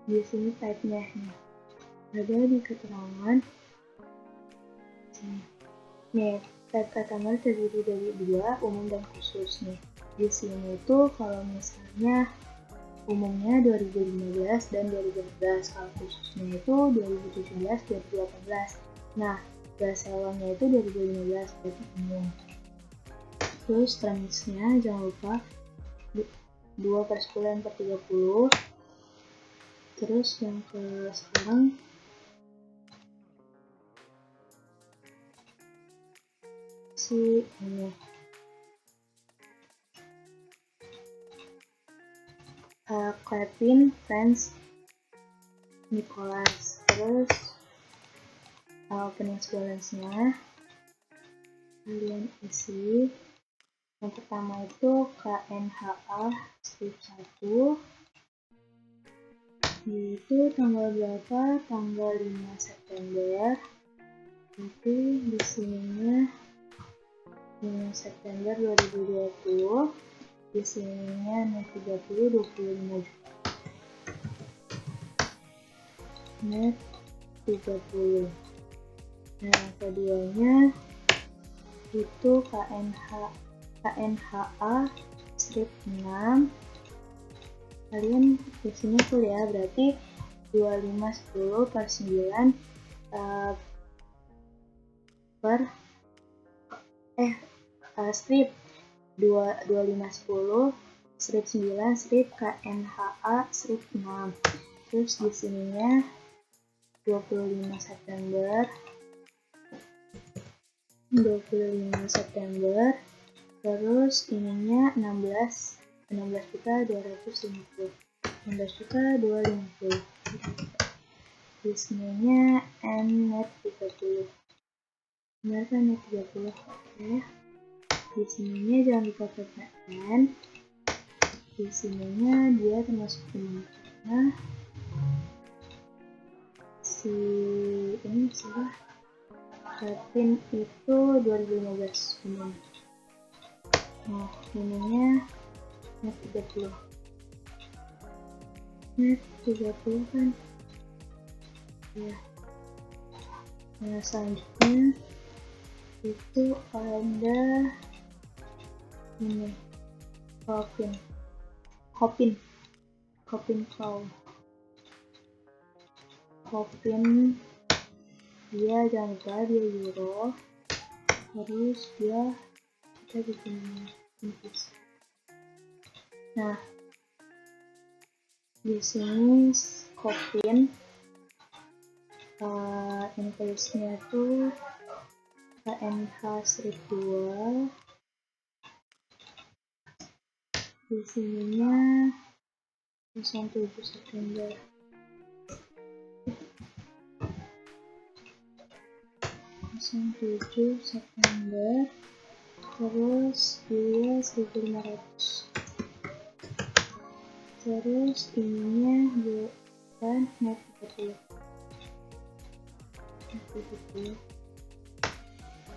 Di sini type-nya nih. Ada di keterangan sini. Nih, type customer terdiri dari dua, umum dan khusus nih. Di sini tuh kalau misalnya umumnya 2015 dan 2016, kalau khususnya itu 2017 2018. Nah, gas helmnya itu 2015 berarti umum. Terus terms-nya jangan lupa 2/10 per 30. Terus yang ke sekarang si ini Kevin Franz Nicholas. Terus opening balance-nya kalian isi. Yang pertama itu KNHA strip 1. Itu tanggal berapa? Tanggal 5 September. Nanti di sininya 5 September 2020. Di sininya 30 25 juta. Net 30. Nah, keduanya itu KNHA strip 6. Kalian isinya full ya, berarti 2510 per 9 strip 2510 strip 9 strip KNHA strip 6. Terus di sininya 25 September, terus ininya 16.250, 16.250. Di sininya net 30, benar kan net 30. Oke, di sininya jangan lupa PPN. Di sininya dia termasuk dimana si ini salah, Kevin itu 2015 benar. Nah, ininya net 30. Net 30 kan ya. Nah, selanjutnya itu ada ini Hopin dia jangan lupa dia euro, terus dia kita bikin invoice. Nah, di sini Hopin invoice-nya tuh KNH strip 2. Di sininya 07 September. Terus dia 1500. Terus ininya bukan net 30.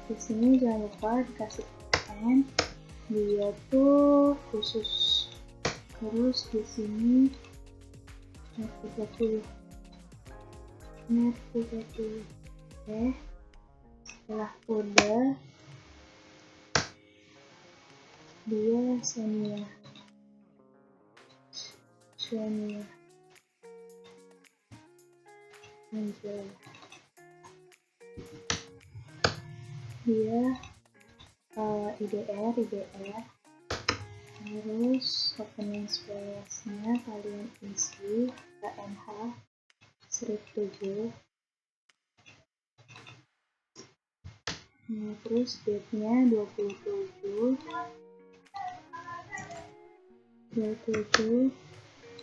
Di sini jangan lupa dikasih PN, dia tuh khusus. Terus di sini net 30. Oke, setelah udah dia Xenia Angel, dia IDR. Terus opening space-nya kalian isi KNH strip 7. Nah, terus date-nya 27.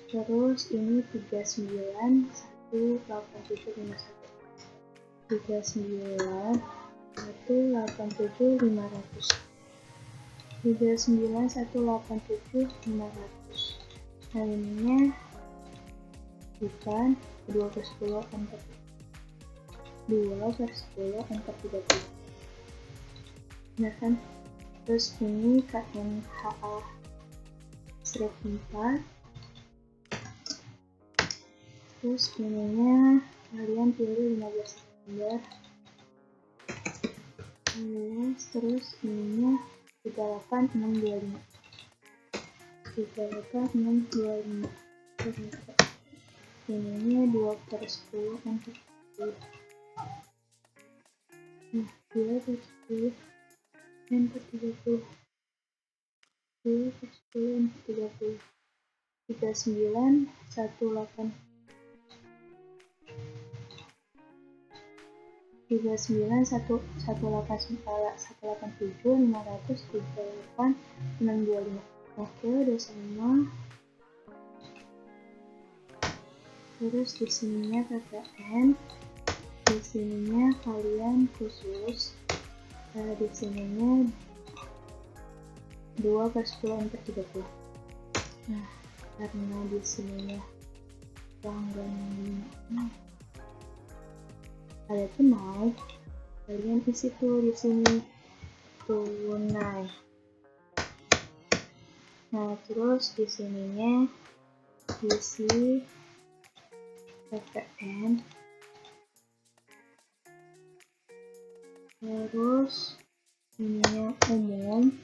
Terus ini 39.18751. 39.187.500. Nah, ininya bukan 2/10 enter 2/10 enter 30. Nah kan, terus ini KNHA strip 4. Terus ininya kalian pilih 15 September. Terus ininya 38625. Ininya 2/10 enter 30. Nah, 2/10 enter 30. 2/10 enter 30. 39.187.500. 38.625. Oke, udah sama. Terus di sininya PPN, di sininya kalian khusus, di sininya 2/10 enter 30. Nah, karena di sininya pelanggan ada tunai, kalian isi tuh di sini tunai. Nah, terus di sininya isi PPN, terus ininya umum,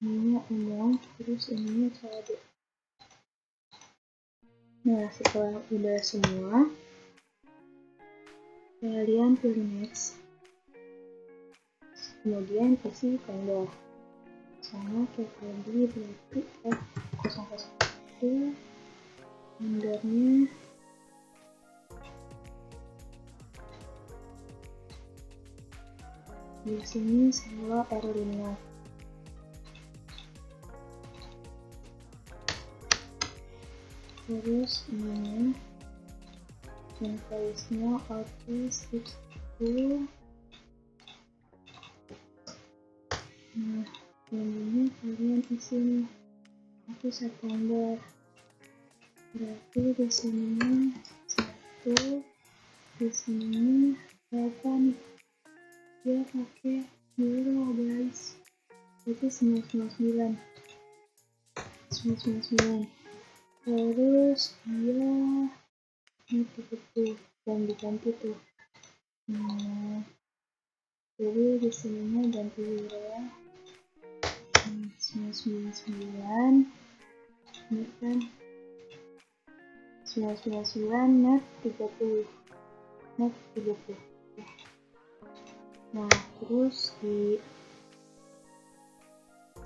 ininya umum, terus ininya CAD. Nah, setelah udah semua, kalian pilih next, kemudian isi vendor. Sama kayak tadi, berarti F001 vendornya di sini Selo Erlina. Terus ini invoice-nya Office 60. Nah, ini kalian isi nih 1 September. Berarti di sini 1, di sini berapa nih? Dia pakai euro guys. Itu 999. Terus dia dan diganti tuh. Jadi di sininya ganti euro ya. 999 ini kan 999 net 30. Nah, terus di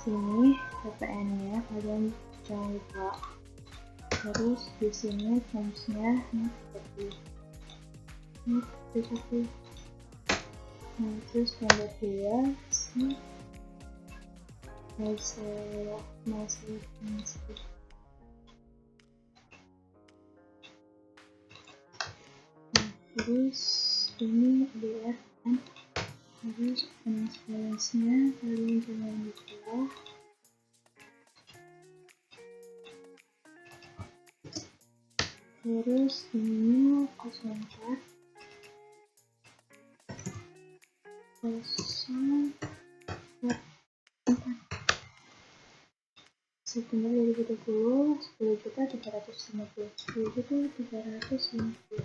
sini VPN-nya kalian jangan lupa. Terus di sini terms-nya net 30. Nah, terus vendor 2 sih masih. Nah, terus ini BF kan, terus balance-nya kalian jangan lupa. Terus ini 04 September 2020 10.350.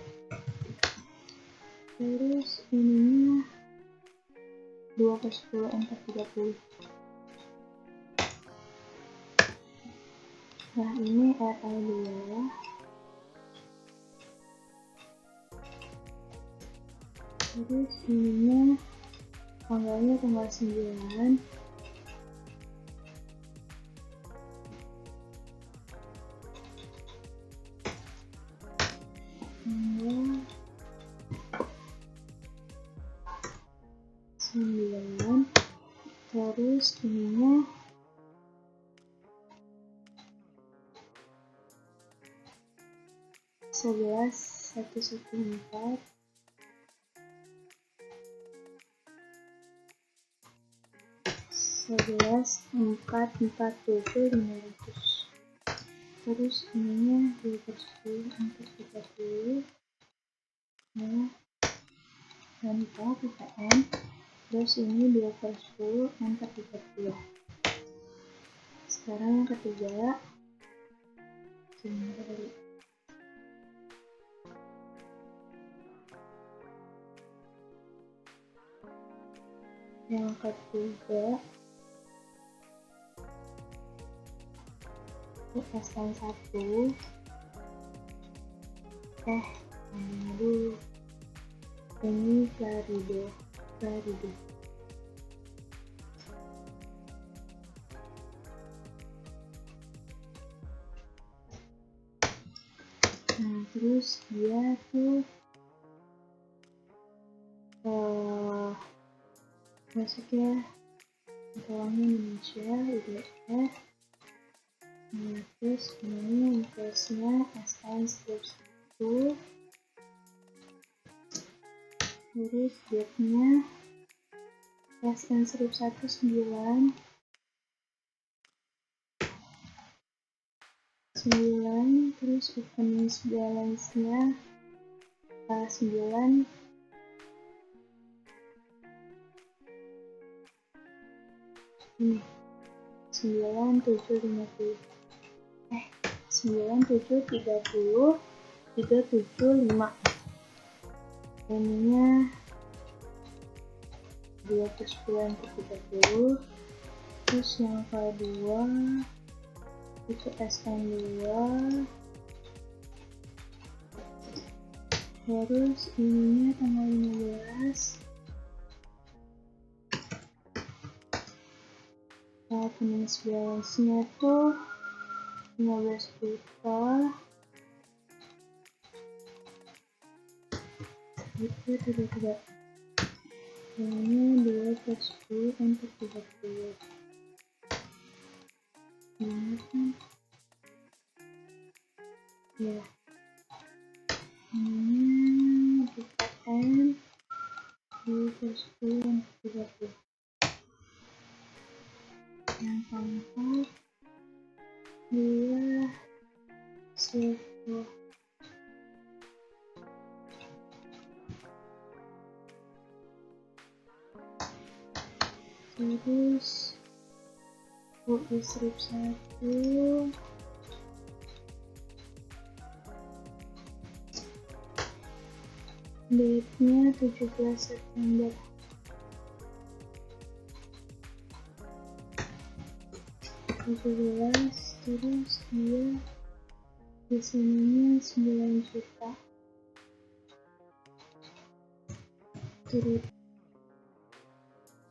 Terus ininya 2/10 Nah, ini RL2. Terus ininya tanggalnya tanggal 9. Terus ininya sebelas 114. Terus ininya 2/10 Nah, dan PPN. Terus ini 2/10 Sekarang yang ketiga, yang ketiga SN 1. Namanya dulu. Ini Clarido. Nah, terus dia tuh masuknya uangnya Indonesia, IDF. Nah, terus ini invoice-nya SN 1. Terus date-nya SN 9, terus opening balance-nya 9. Ini 9730. 375. Ininya 2/10 30. Terus yang kedua itu SN2, terus ininya tanggal 15, finance balance-nya tuh 15 juta. Itu tidak ini 2 plus 10 untuk 30. Nah, ya ini DKM 2 plus 10 untuk 30. Yang keempat dia silver. Terus UI strip 1 date-nya 17 September. Terus dia di sininya 9 juta. Terus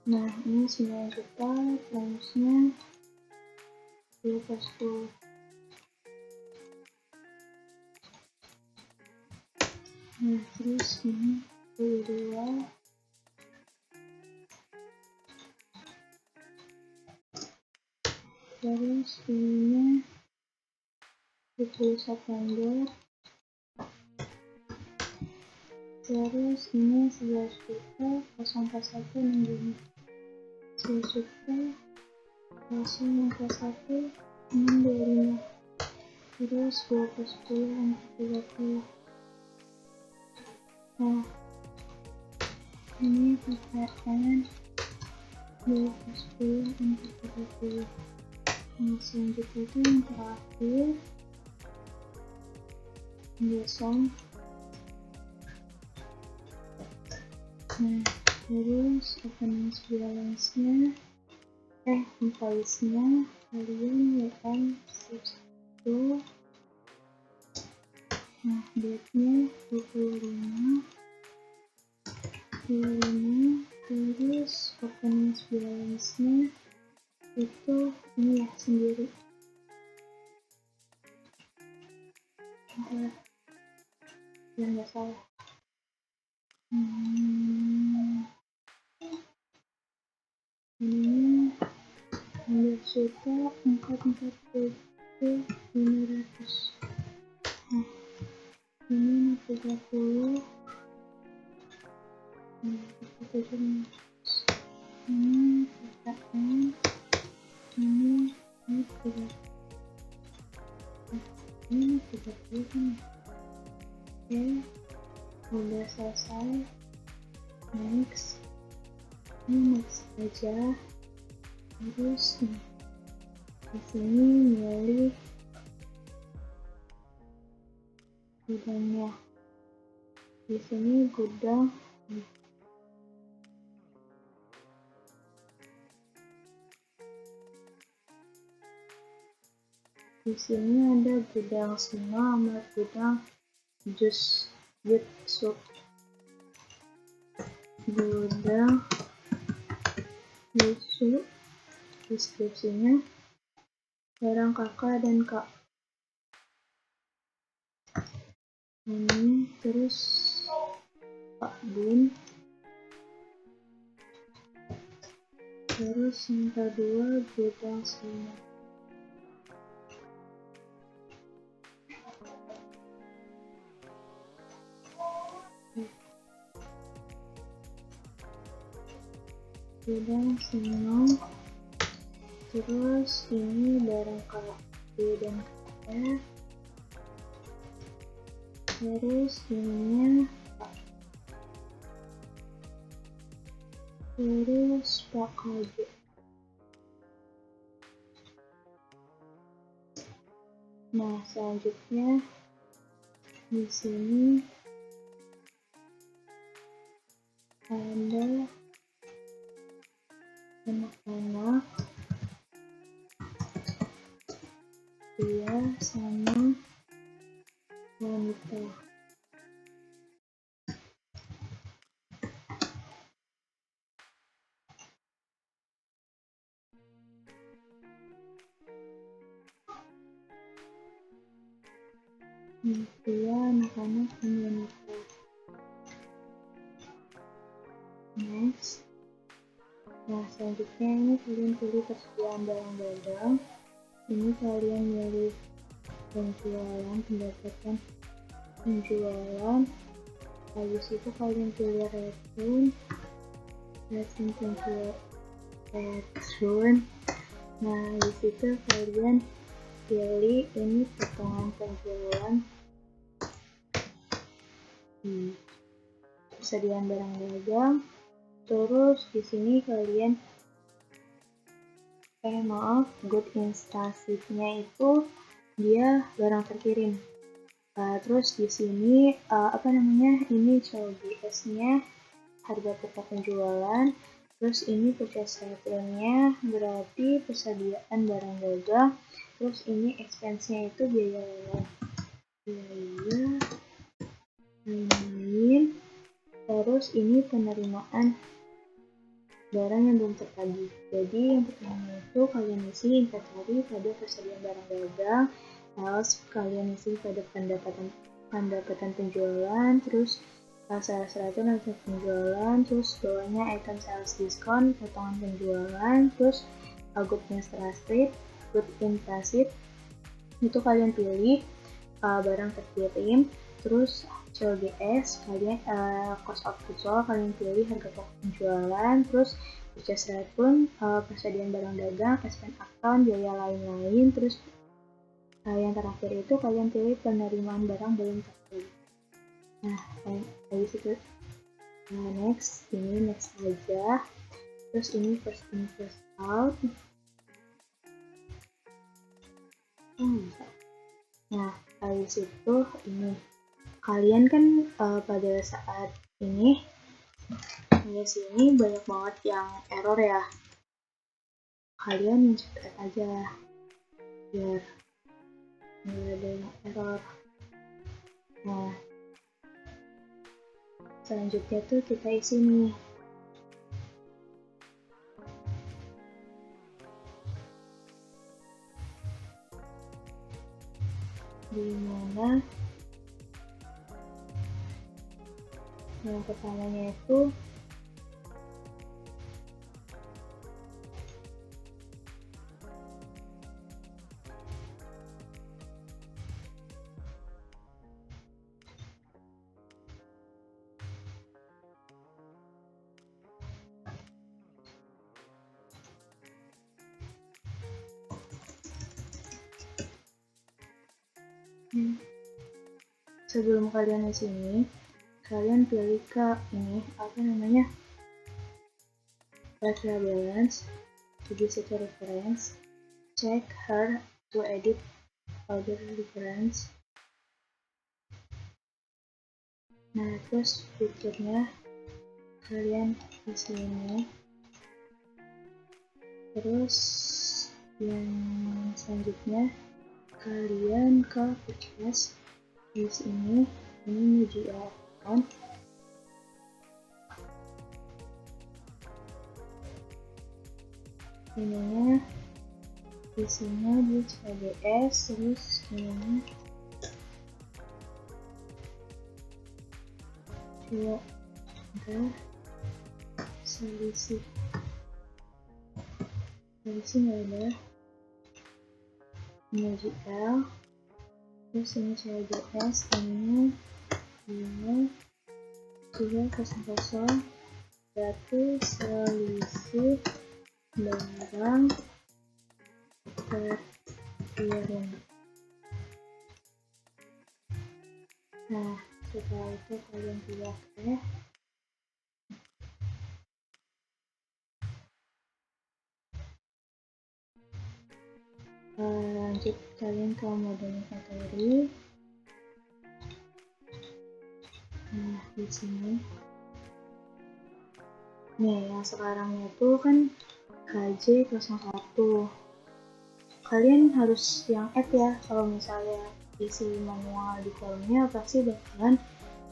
nah ini 9 juta, terusnya 2 plus 10. Nah terus ini 22. Terus ininya 20 September. Terus ini 11 juta 041 6 11 juta 041 625. Terus 2 plus 10 untuk 30. Nah ini PPN 2 plus 10 untuk 30. Nah selanjutnya itu yang terakhir besok. Nah terus opening balance-nya invoice-nya kalian WM itu. Nah date-nya 25. Terus opening balance-nya itu ini ya sendiri. Yang nggak salah. Ini 11 juta 440 500. Nah ini 30. Ini PKN ini 30. Ini 30 kan. Oke, udah selesai. Next aja. Terus di sini milih gudangnya. Di sini gudang. Di sini ada gudang singa sama gudang jus sup. Gudang sup deskripsinya barang kakak dan kak. Ini terus Pak Bun. Terus yang kedua gudang singa. Gudang singa. Terus ini barang kakak dan kakak. Terus ininya Pak. Terus Pak KJ. Nah selanjutnya di sini ada anak-anak. pria sama wanita. Pria, anak-anak, dan wanita. Next. Nah, selanjutnya ini kalian pilih persediaan barang-barang. Ini kalian milih penjualan, pendapatan penjualan. Habis itu kalian pilih return penjualan. Nah, habis itu kalian pilih ini potongan penjualan. Persediaan barang dagang. Terus di sini kalian good instansinya itu dia barang terkirim. Terus di sini ini CLBS-nya harga pokok penjualan. Terus ini purchase return-nya berarti persediaan barang dagang. Terus ini expense-nya itu biaya lain. Terus ini penerimaan barang yang belum tertagih. Jadi yang pertama itu kalian isi inventory pada persediaan barang dagang, terus kalian isi pada pendapatan penjualan, terus sales return atau penjualan, terus bawahnya item sales discount, potongan penjualan, terus good in transit, good in transit itu kalian pilih barang terkirim, terus CLBS kalian cost of goods sold kalian pilih harga pokok penjualan, terus purchase return persediaan barang dagang, expense account, biaya lain-lain, terus yang terakhir itu kalian pilih penerimaan barang belum terkirim. Nah, habis itu next aja. Terus ini first in first out. Nah, habis itu ini kalian kan pada saat ini di sini banyak banget yang error ya. Kalian cetak aja biar nggak ada yang error. Nah, selanjutnya tuh kita isi nih. Dimana yang pertamanya itu sebelum kalian di sini kalian pilih ke ini Material balance, to do set reference, check her to edit order reference. Nah, terus fiturnya kalian di sini. Terus yang selanjutnya kalian ke purchase di sini. Ini media account. Ininya isinya di CLBS, terus ini coba selisih nggak ada, ini GL, terus ini CLBS, ini 300 berarti selisih barang terkirim. Nah, setelah itu kalian pilih oke. Lanjut kalian ke mode inventory. Nah, di sini nih yang sekarang itu kan KJ01. kalian harus yang add ya. Kalau misalnya isi manual di kolomnya pasti bakalan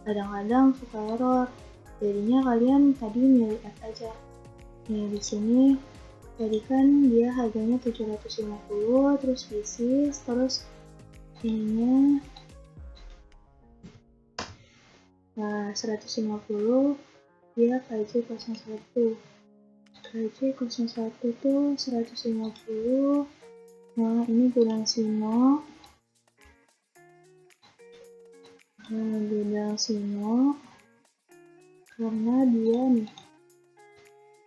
kadang-kadang suka error. Jadinya kalian tadi milih add aja. Nih di sini tadi kan dia harganya 750, terus bisnis, terus ininya 150, dia KJ01. KJ01 tuh 150. Nah, ini gudang Sino. Gudang Sino. Karena dia nih,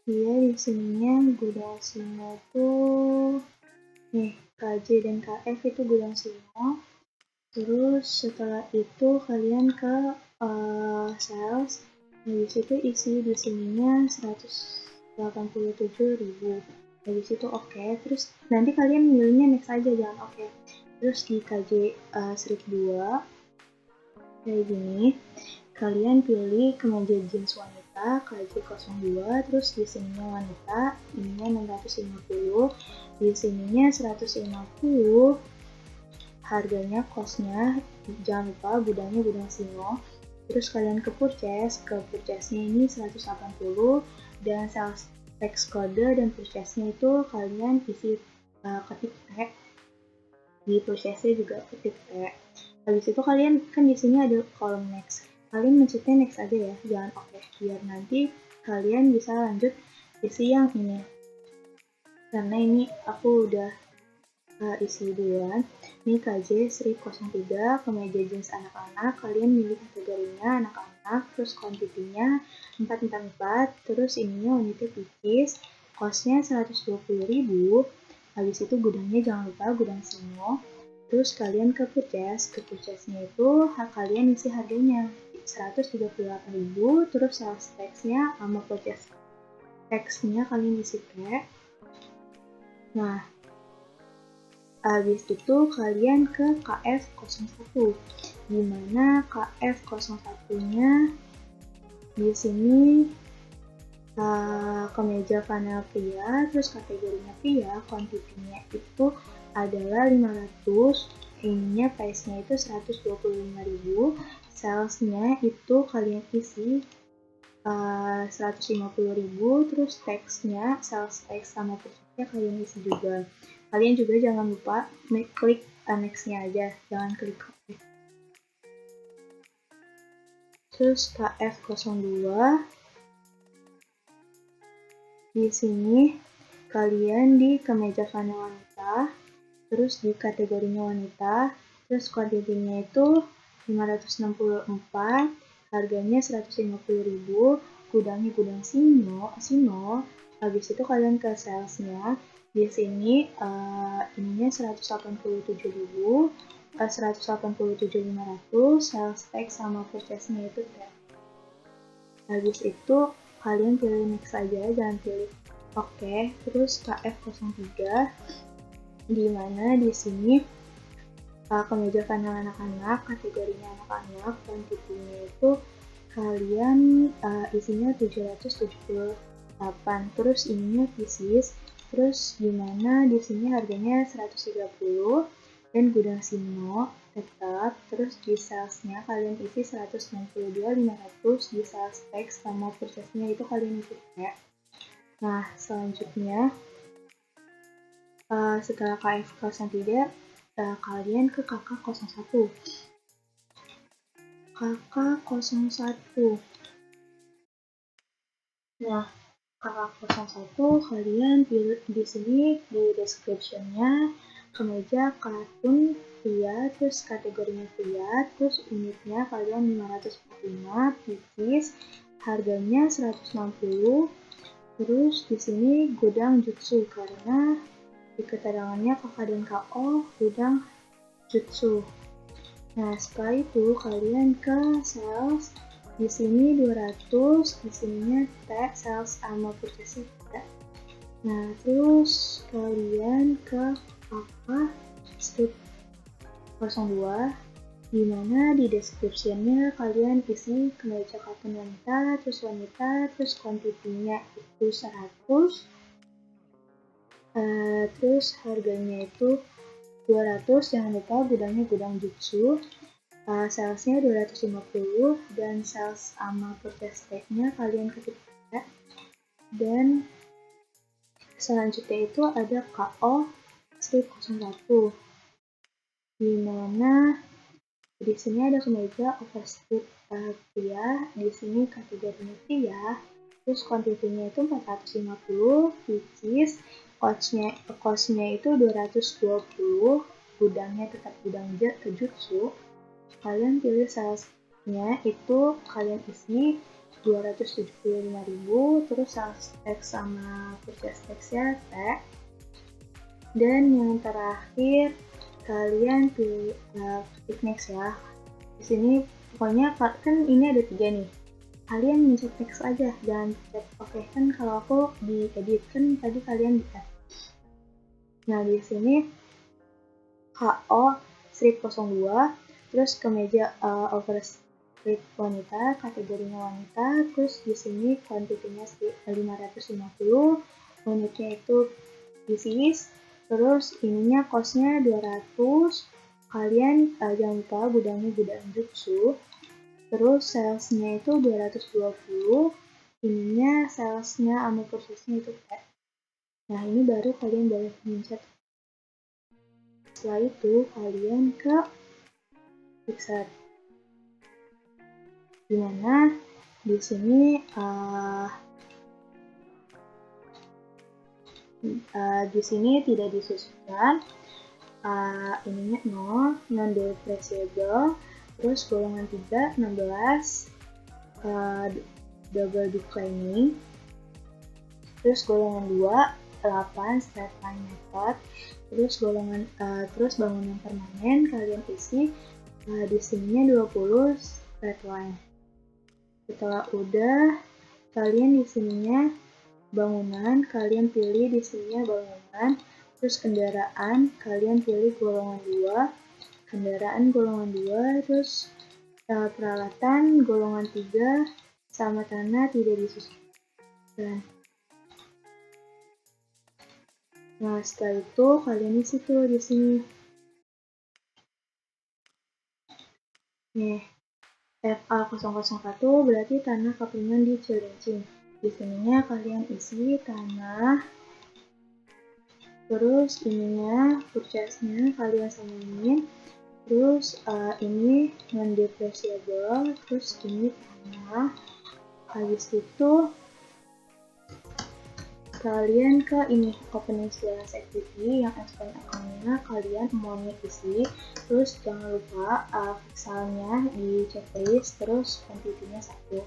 dia di sininya gudang Sino tuh nih KJ dan KF itu gudang Sino. Terus setelah itu kalian ke sales. Nah, di situ isi di sininya 187.000. Habis itu oke. Terus nanti kalian milihnya next aja, jangan oke. Terus di KJ strip 2 kayak gini, kalian pilih kemeja jeans wanita KJ02, terus di sininya wanita, ininya 650, di sininya 150. Harganya, costnya, jangan lupa gudangnya gudang Sino. Terus kalian ke purchase-nya ini 180, dan sales tax kode dan purchase-nya itu kalian isi ketik T. Di purchase-nya juga ketik T. Habis itu kalian kan di sini ada kolom next. Kalian mencetnya next aja ya, jangan oke, biar nanti kalian bisa lanjut isi yang ini. Karena ini aku udah isi duluan. Ini KJ 1003, kemeja jeans anak-anak. Kalian milih kategorinya anak-anak, terus quantity-nya 444, terus ininya unitnya tipis, cost-nya 120.000. Habis itu gudangnya jangan lupa gudang Sino. Terus kalian ke purchase-nya itu kalian isi harganya 138.000, terus sales tax-nya sama purchase tax-nya kalian isi T. Nah, habis itu kalian ke KF01, dimana KF01-nya di sini kemeja panel pria, terus kategorinya pria, kuantitinya itu adalah 500, ininya price-nya itu 125.000, sales-nya itu kalian isi 150.000, terus tax-nya, sales tax sama purchase-nya kalian isi juga. Kalian juga jangan lupa klik next-nya aja, jangan klik copy. Terus KF02, di sini kalian di kemeja panel wanita, terus di kategorinya wanita, terus kuantitinya itu 564, harganya 150.000, gudangnya gudang Sino. Habis itu kalian ke salesnya, di sini ininya 187.000, 187.500, sales tax sama purchase-nya itu 10. Habis itu kalian pilih next aja, jangan pilih oke. Terus KF03, di mana di sini kemeja panel anak-anak, kategorinya anak-anak, kuantitinya itu kalian isinya 778, terus ininya pieces, terus dimana di sini harganya 130, dan gudang Sino tetap, terus di salesnya kalian isi 192.500, di sales tax sama purchase-nya itu kalian isi kayak. Nah, selanjutnya setelah KF03, kalian ke KK01. KK01. Nah, KK01 kalian pilih di sini di description-nya kemeja katun pria, terus kategorinya pria, terus unitnya kalian 545 pieces, harganya 160. Terus di sini gudang jutsu karena di keterangannya kakak dan KO gudang jutsu. Nah, setelah itu kalian ke sales, di sini 200, di sininya sales sama purchase tidak. Nah, terus kalian ke apa strip 02, dimana di description-nya kalian isi kemeja katun wanita, terus kuantitinya itu 100, Terus harganya itu 200, jangan lupa gudangnya gudang Jutsu. Salesnya 250 dan sales sama purchase tag-nya kalian ketik aja. Dan selanjutnya itu ada KO strip 01, di mana di sini ada kemeja overstrip pria, di sini kategorinya pria, terus kuantitinya itu 450, which is cost-nya itu 220, gudangnya tetap gudang Jutsu. Kalian pilih salesnya itu kalian isi 275.000, terus sales tax sama purchase tax-nya tag. Dan yang terakhir kalian pilih ketik next ya. Di sini pokoknya kan ini ada 3 nih. Kalian mencet next aja, jangan pencet oke. Kan kalau aku di edit kan tadi kalian di add. Nah, di sini KO strip 02, terus kemeja overstrip wanita, kategorinya wanita, terus di sini kuantitinya 550, unitnya itu pieces, terus ininya costnya 200, kalian jangan lupa gudangnya gudang Jutsu, terus salesnya itu 220, ininya salesnya sama purchase-nya itu tag. Nah, ini baru kalian boleh mencet. Setelah itu kalian ke fixer, dimana di sini di sini tidak disusunkan, ininya 0, non-depreciable, terus golongan 3, 16, double declining, terus golongan 2, 8, straight line method, terus bangunan permanen kalian isi di sininya 20 straight line. Setelah udah, kalian di sininya bangunan, kalian pilih di sininya bangunan, terus kendaraan, kalian pilih golongan 2, kendaraan golongan 2, terus peralatan golongan 3, sama tanah tidak disusunkan. Nah, setelah itu kalian isi tuh di sini. Nih, FA001 berarti tanah kaplingan di Cilincing. Di sininya kalian isi tanah, terus ininya purchase-nya kalian samain, terus ini non-depreciable, terus ini tanah. Habis itu kalian ke ini opening balance activity yang expand account-nya kalian maunya isi, terus jangan lupa fixalnya di checklist, terus quantity-nya 1.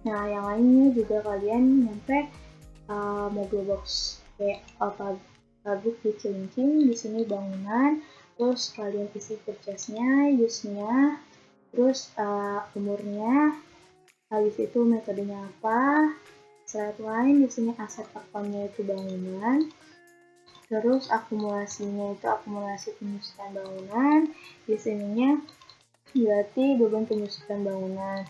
Nah, yang lainnya juga kalian nyampe mobil box kayak pabrik di Cilincing, di sini bangunan, terus kalian isi purchase-nya, use-nya, terus umurnya, habis itu metodenya apa, slide line, di sini aset account-nya itu bangunan, terus akumulasinya itu akumulasi penyusutan bangunan, di sininya berarti beban penyusutan bangunan.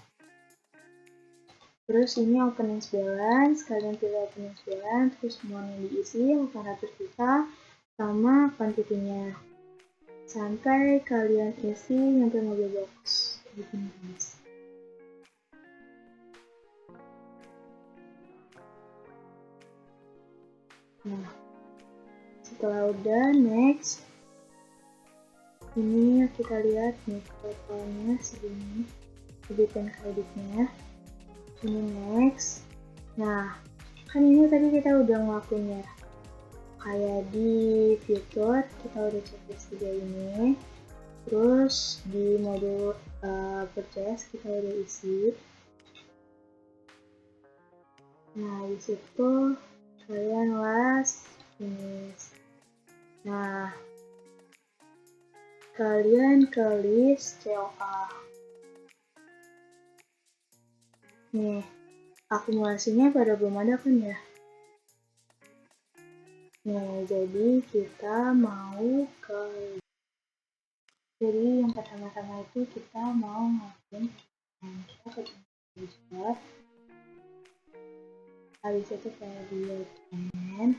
Terus ini opening balance, kalian pilih opening balance, terus semuanya diisi 800 juta sama kuantitinya. Sampai kalian isi sampai mobil box. Begini guys. Nah, setelah udah next, ini kita lihat nih totalnya segini, debit dan kreditnya. Ini next. Nah, kan ini tadi kita udah ngelakuin ya, kayak di fitur kita udah checklist 3 ini, terus di modul purchase kita udah isi. Nah, di situ kalian last finish. Nah, kalian ke list COA. Nih, akumulasinya pada belum ada kan ya? Nah, jadi kita mau jadi yang pertama-tama itu kita mau ngelakuin kita ke user, habis itu kayak lihat N,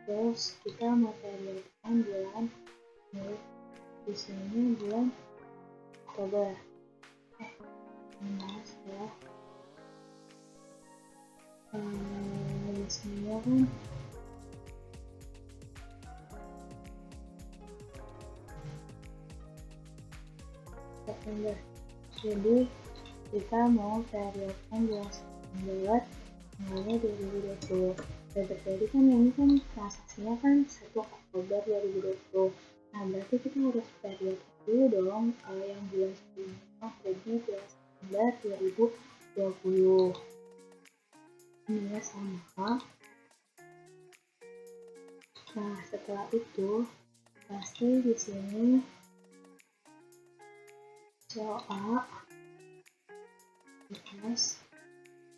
terus kita materialkan bulan di sini bulan Oktober. Nah, setelah di sini kan September. Jadi kita mau periodkan bulan September tanggalnya 2020. Dan terjadi kan ini kan transaksinya kan 1 Oktober 2020. Nah, berarti kita harus period dulu dong yang bulan sebelumnya, jadi bulan September 2020. Ini sama. Nah, setelah itu pasti di sini cell A plus.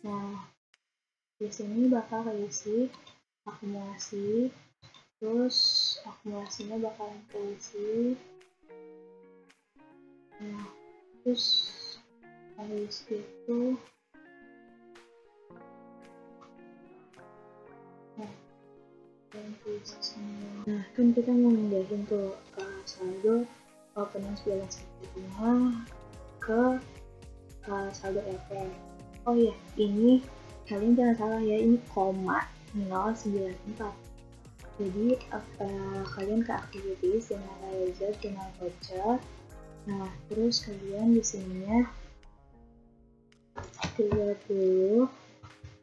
Nah, di sini bakal keisi akumulasi, terus akumulasinya bakalan keisi. Nah, terus habis itu nah kan kita mau mindahin tuh saldo opening balance rumah ke saldo FF. Oh ya, ini kalian jangan salah ya, ini koma 094. Jadi kalian ke activities dengan laser dengan voucher. Nah, terus kalian di sininya 30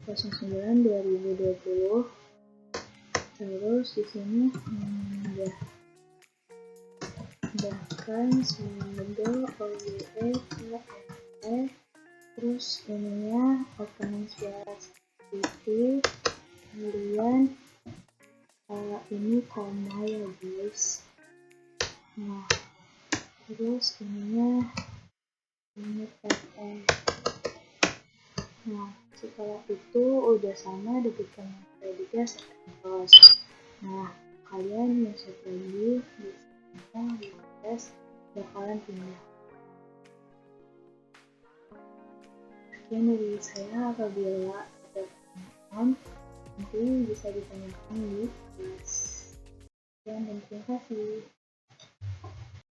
09 2020. Terus di sini bahkan saldo OYE ke FF. Terus ininya opening balance activity, kemudian ini koma ya guys. Nah, terus ininya ini FF. Nah, setelah itu udah sama debitkan kreditnya terus. Nah, kalian masuk lagi di sini di tes bakalan pindah. Sekian dari saya, apabila ada pertanyaan nanti bisa ditanyakan di kelas. Sekian dan terima kasih.